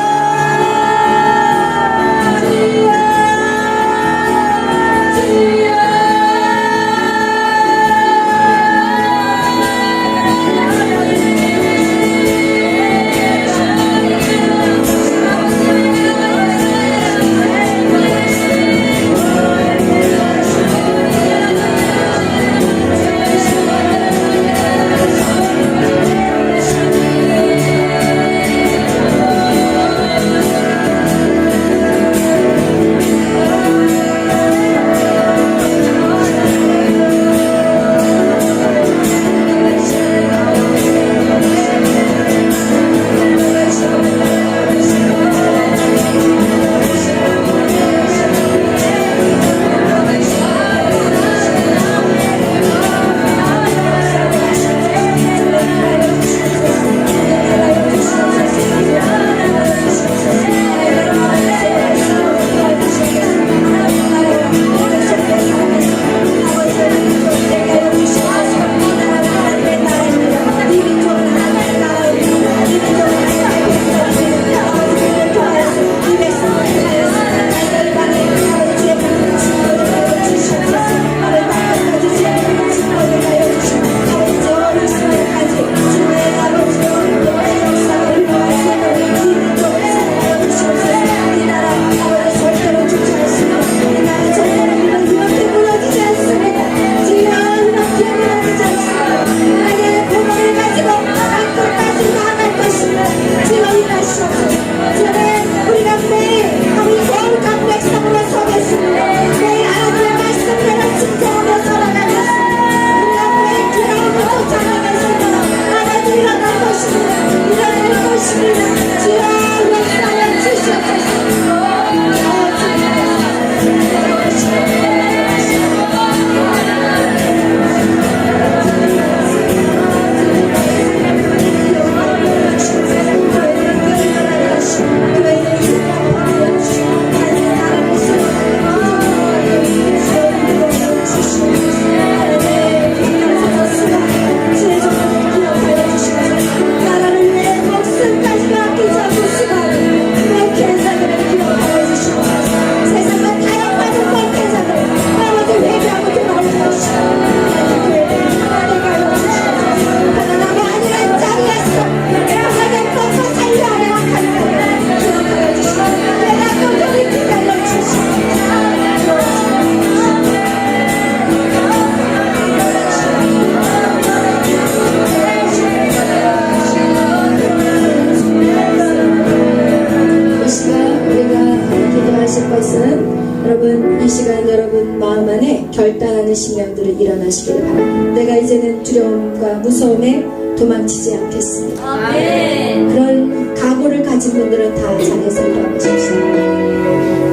일어나시기를 바랍니다. 내가 이제는 두려움과 무서움에 도망치지 않겠습니다. 아멘. 그런 각오를 가진 분들은 다 자리에서 일어나십시오.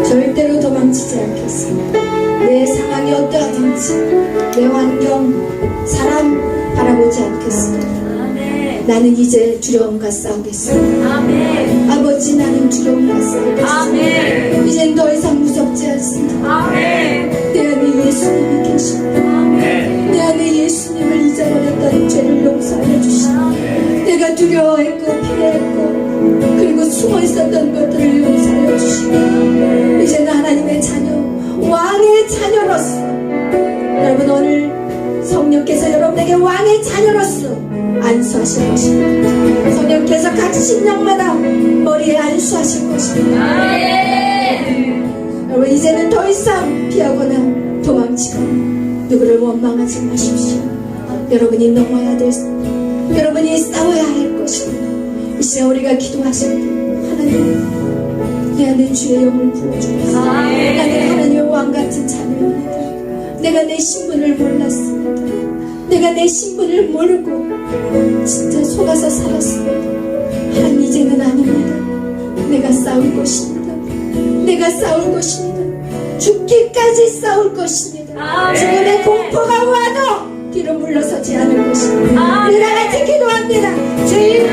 절대로 도망치지 않겠습니다. 내 상황이 어떠하든지 내 환경, 사람 바라보지 않겠습니다. 아멘. 나는 이제 두려움과 싸우겠습니다. 아멘. 아버지, 나는 두려움과 싸우겠습니다. 아멘. 이젠 더 이상 무섭지 않습니다. 아멘. 내 안에 예수님이 계십니다. 아멘. 내 안에 예수님을 잊어버렸던 죄를 용서하여 주시고, 내가 두려워했고 피했고 그리고 숨어 있었던 것들을 용서하여 주시고, 이제는 하나님의 자녀, 왕의 자녀로서, 여러분 오늘 성령께서 여러분에게 왕의 자녀로서 안수하실 것입니다. 성령께서 각 심령마다 머리에 안수하실 것입니다. 아멘. 여러분 이제는 더 이상 피하거나 도망치거나 누구를 원망하지 마십시오. 여러분이 넘어야 될, 여러분이 싸워야 할 것입니다. 이 시간 우리가 기도하실 때, 하나님, 내 안에 주의 영을 부어주옵소서. 나는 하나님의 왕같은 자녀입니다. 내가 내 신분을 몰랐습니다. 내가 내 신분을 모르고 진짜 속아서 살았습니다. 하나님, 이제는 아닙니다. 내가 싸울 것입니다. 내가 싸울 것입니다. 죽기까지 싸울 것입니다. 아멘. 죽음의 공포가 와도 뒤로 물러서지 않을 것입니다. 아멘. 우리 다 같이 기도합니다. 주님,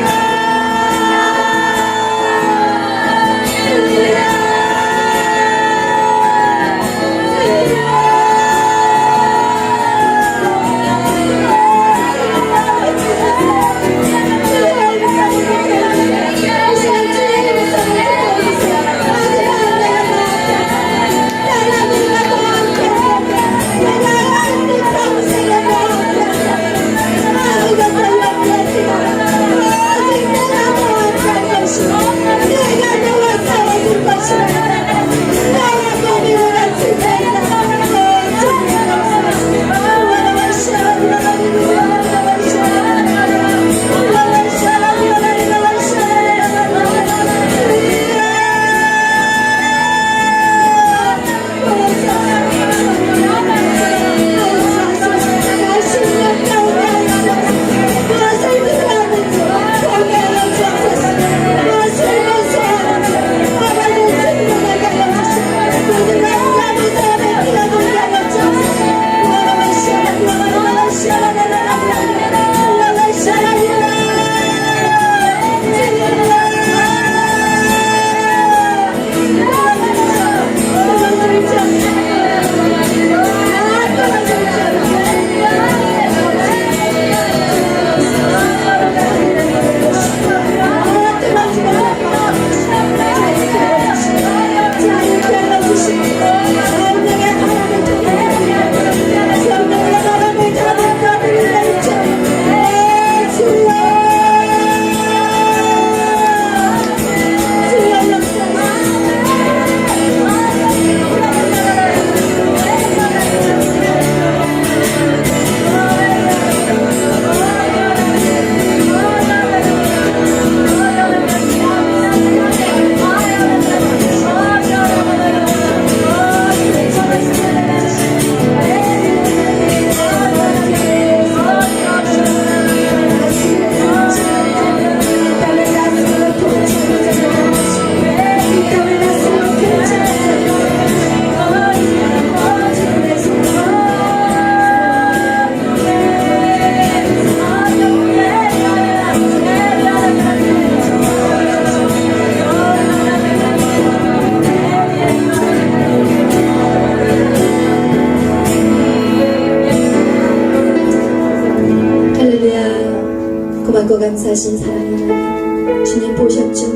고맙고 감사하신 사랑의 하나님, 주님 보셨죠?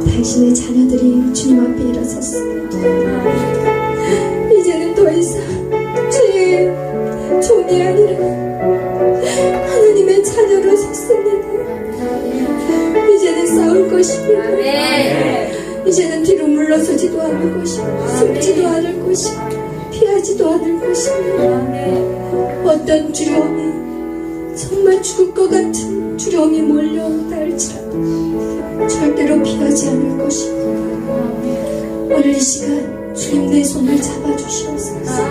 당신의 자녀들이 주님 앞에 일어섰습니다. 이제는 더 이상 주의 종이 아니라 하나님의 자녀로 섰습니다. 이제는 싸울 것입니다. 이제는 뒤로 물러서지도 않을 것이고 숨지도 않을 것이고 피하지도 않을 것입니다. 어떤 두려움이, 정말 죽을 것 같은 두려움이 몰려온다 할지라도 절대로 피하지 않을 것입니다. 오늘 이 시간 주님 내 손을 잡아주시옵소서.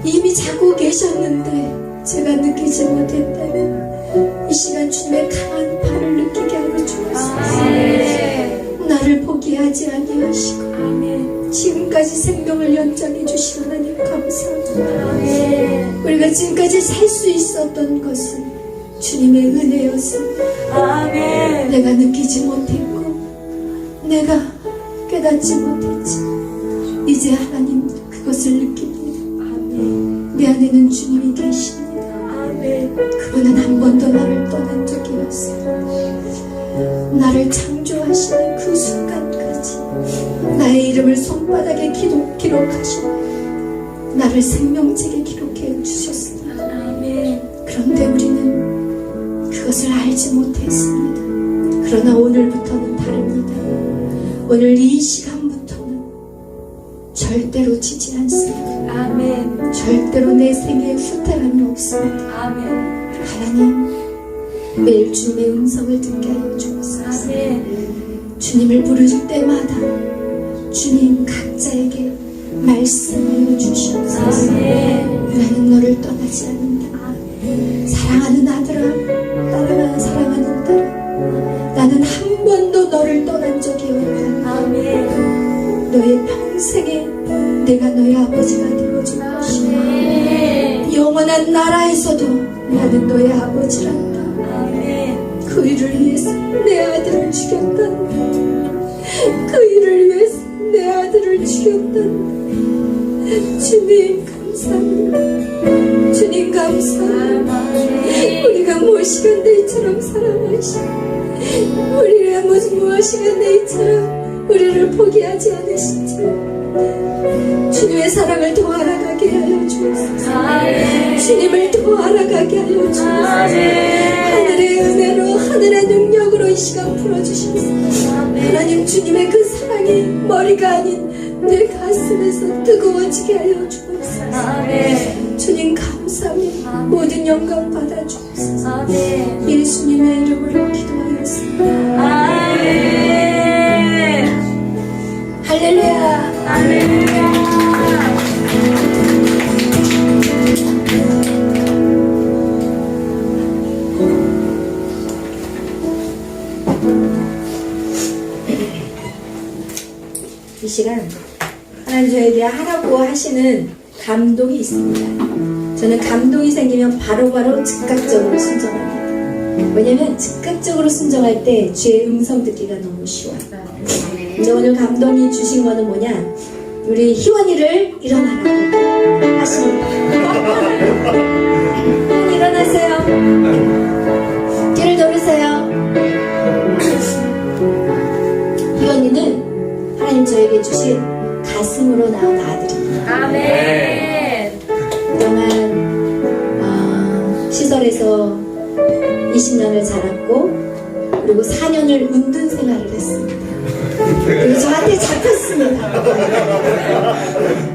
이미 자고 계셨는데 제가 느끼지 못했다면 이 시간 주님의 강한 팔을 느끼게 하여 주옵소서. 나를 포기하지 아니하시고 지금까지 생명을 연장해 주신 하나님 감사합니다. 우리가 지금까지 살 수 있었던 것은 주님의 은혜였습니다. 내가 느끼지 못했고 내가 깨닫지 못했지 이제 하나님 그것을 느낍니다. 내 안에는 주님이 계십니다. 그분은 한 번도 나를 떠난 적이 없어요. 나를 창조하시는 그 순간까지 나의 이름을 손바닥에 기록하시고 나를 생명책에 기록해 주셨습니다. 그런데 우리는 그것을 알지 못했습니다. 그러나 오늘부터는 다릅니다. 오늘 이 시간부터는 절대로 지지 않습니다. 절대로 내 생애에 후퇴함이 없습니다. 하나님 매일 주님의 음성을 듣게 하여 주옵소서. 주님을 부르실 때마다 주님 각자에게 말씀하여 주시옵소서. 나는 너를 떠나지 않는다. 사랑하는 아들아, 사랑하는 딸아, 나는 한 번도 너를 떠난 적이 없다. 너의 평생에 내가 너의 아버지가 되어줄 것이다. 영원한 나라에서도 나는 너의 아버지란다. 그 일을 위해서 내 아들을 죽였다. 그 일을 위해서 내 아들을 죽였다. 주님 감사합니다. 주님 감사합니다. 우리가 무엇이간데이처럼 사랑하시고 우리가 무엇이간데이처럼 우리를 포기하지 않으시지. 주님의 사랑을 더 알아가게 하여 주옵소서. 주님을 더 알아가게 하여 주옵소서. 하늘의 은혜로 하늘의 능력으로 이 시간 풀어주셨습니다. 하나님 주님의 그 사랑이 머리가 아닌 내 가슴에서 뜨거워지게 하여 주옵소서. 주님 감사합니다. 모든 영광 받아 주옵소서. 예수님의 이름으로 기도하였습니다. 할렐루야. 이 시간 하나님 저에게 하라고 하시는 감동이 있습니다. 저는 감동이 생기면 바로바로 즉각적으로 순종합니다. 왜냐면 즉각적으로 순종할 때 주의 음성 듣기가 너무 쉬워요. 이제 오늘 감동이 주신 거는 뭐냐, 우리 희원이를 일어나라고 하십니다. 일어나세요. 길을 돌으세요. 희원이는 하나님 저에게 주신 가슴으로 나온 아들입니다. 그동안 시설에서 20년을 자랐고 그리고 4년을 운둔 생활을 했습니다. 그리고 저한테 잡혔습니다.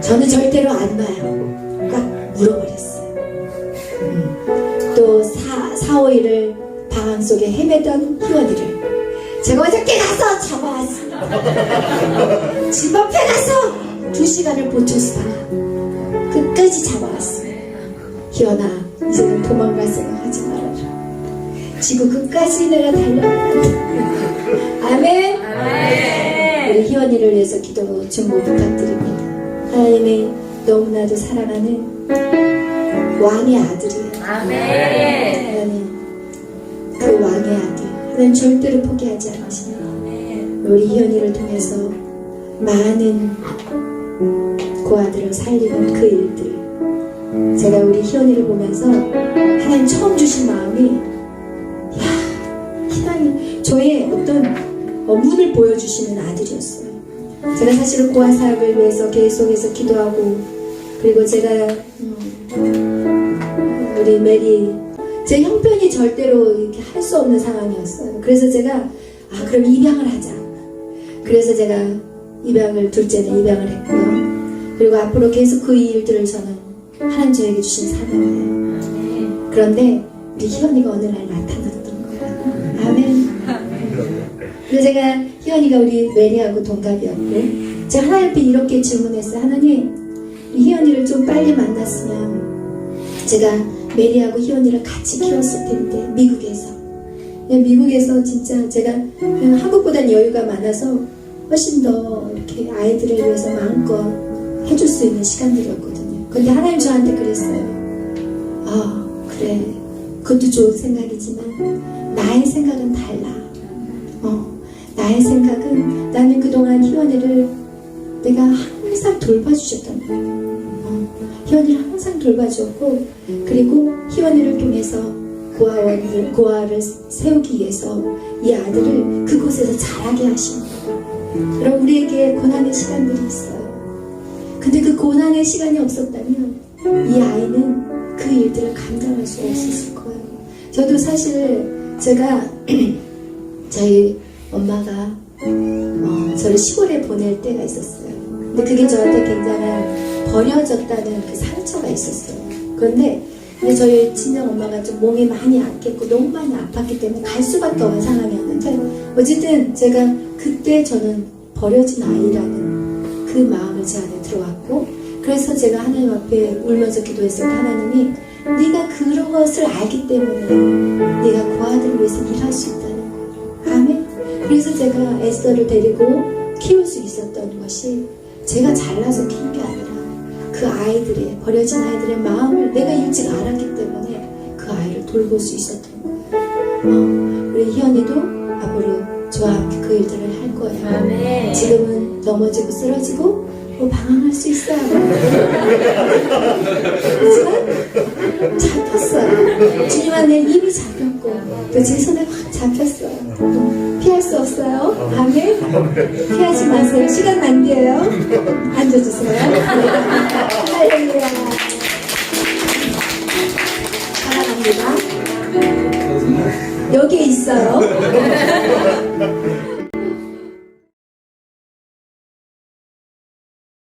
저는 절대로 안 봐요. 딱 물어버렸어요. 또 4-5일을 방황 속에 헤매던 희원이를 제가 어저께 가서 잡아왔습니다. 집 앞에 가서 2시간을 보초스다가 끝까지 잡아왔습니다. 희원아, 이제는 도망갈 생각하지 말아라. 지구 끝까지 내가 달려간다. 아멘. 우리 희원이를 위해서 기도 중보 부탁드립니다. 하나님의 너무나도 사랑하는 왕의 아들이에요. 하나님 그 왕의 아들 하나님 절대로 포기하지 않으시는 우리 희원이를 통해서 많은 그 아들을 살리는 그 일들, 제가 우리 희원이를 보면서 하나님 처음 주신 마음이, 야, 희원이 저의 어떤 문을 보여주시는 아들이었어요. 제가 사실은 고아 사역을 위해서 계속해서 기도하고, 그리고 제가 우리 메리 제 형편이 절대로 이렇게 할 수 없는 상황이었어요. 그래서 제가 그럼 입양을 하자. 그래서 제가 입양을, 둘째는 입양을 했고요. 그리고 앞으로 계속 그 일들을 저는 하나님 저에게 주신 사명이에요. 그런데 우리 희원이가 어느 날 나타났던 거예요. 아멘. 그래서 제가 희원이가 우리 메리하고 동갑이었고, 제가 하나님 앞에 이렇게 질문했어요. 하나님, 희연이를 좀 빨리 만났으면 제가 메리하고 희연이를 같이 키웠을 텐데, 미국에서. 미국에서 진짜 제가 한국보단 여유가 많아서 훨씬 더 이렇게 아이들을 위해서 마음껏 해줄 수 있는 시간들이었거든요. 근데 하나님 저한테 그랬어요. 아, 그래. 그것도 좋은 생각이지만 나의 생각은 달라. 나의 생각은 나는 그동안 희원이를 내가 항상 돌봐주셨단 말이에요. 희원이를 항상 돌봐주었고, 그리고 희원이를 통해서 고아를 세우기 위해서 이 아들을 그곳에서 자라게 하신 거예요. 여러분, 우리에게 고난의 시간들이 있어요. 근데 그 고난의 시간이 없었다면 이 아이는 그 일들을 감당할 수 없었을 거예요. 저도 사실 제가 저희 엄마가 저를 시골에 보낼 때가 있었어요. 근데 그게 저한테 굉장한 버려졌다는 그 상처가 있었어요. 그런데 저희 친정 엄마가 좀 몸이 많이 약했고 너무 많이 아팠기 때문에 갈 수밖에 없는 상황이었는데, 어쨌든 제가 그때 저는 버려진 아이라는 그 마음을 제 안에 들어왔고, 그래서 제가 하나님 앞에 울면서 기도했을 때 하나님이 네가 그런 것을 알기 때문에 네가 그 아들을 위해서 일할 수 있다는 거예요. 아멘. 그래서 제가 에스더를 데리고 키울 수 있었던 것이 제가 잘나서 키운 게 아니라 그 아이들의, 버려진 아이들의 마음을 내가 일찍 알았기 때문에 그 아이를 돌볼 수 있었던 거예요. 우리 희연이도 앞으로 저와 함께 그 일들을 할 거예요. 아멘. 지금은 넘어지고 쓰러지고 방황할 수 있어요. 그렇지만 잡혔어요. 주님 안에 이미 잡혔고 또 제 손에 확 잡혔어요. 피할 수 없어요. 아멘. 피하지 마세요. 시간 낭비예요. 앉아주세요. 할렐루야. 사랑합니다. 여기에 있어요.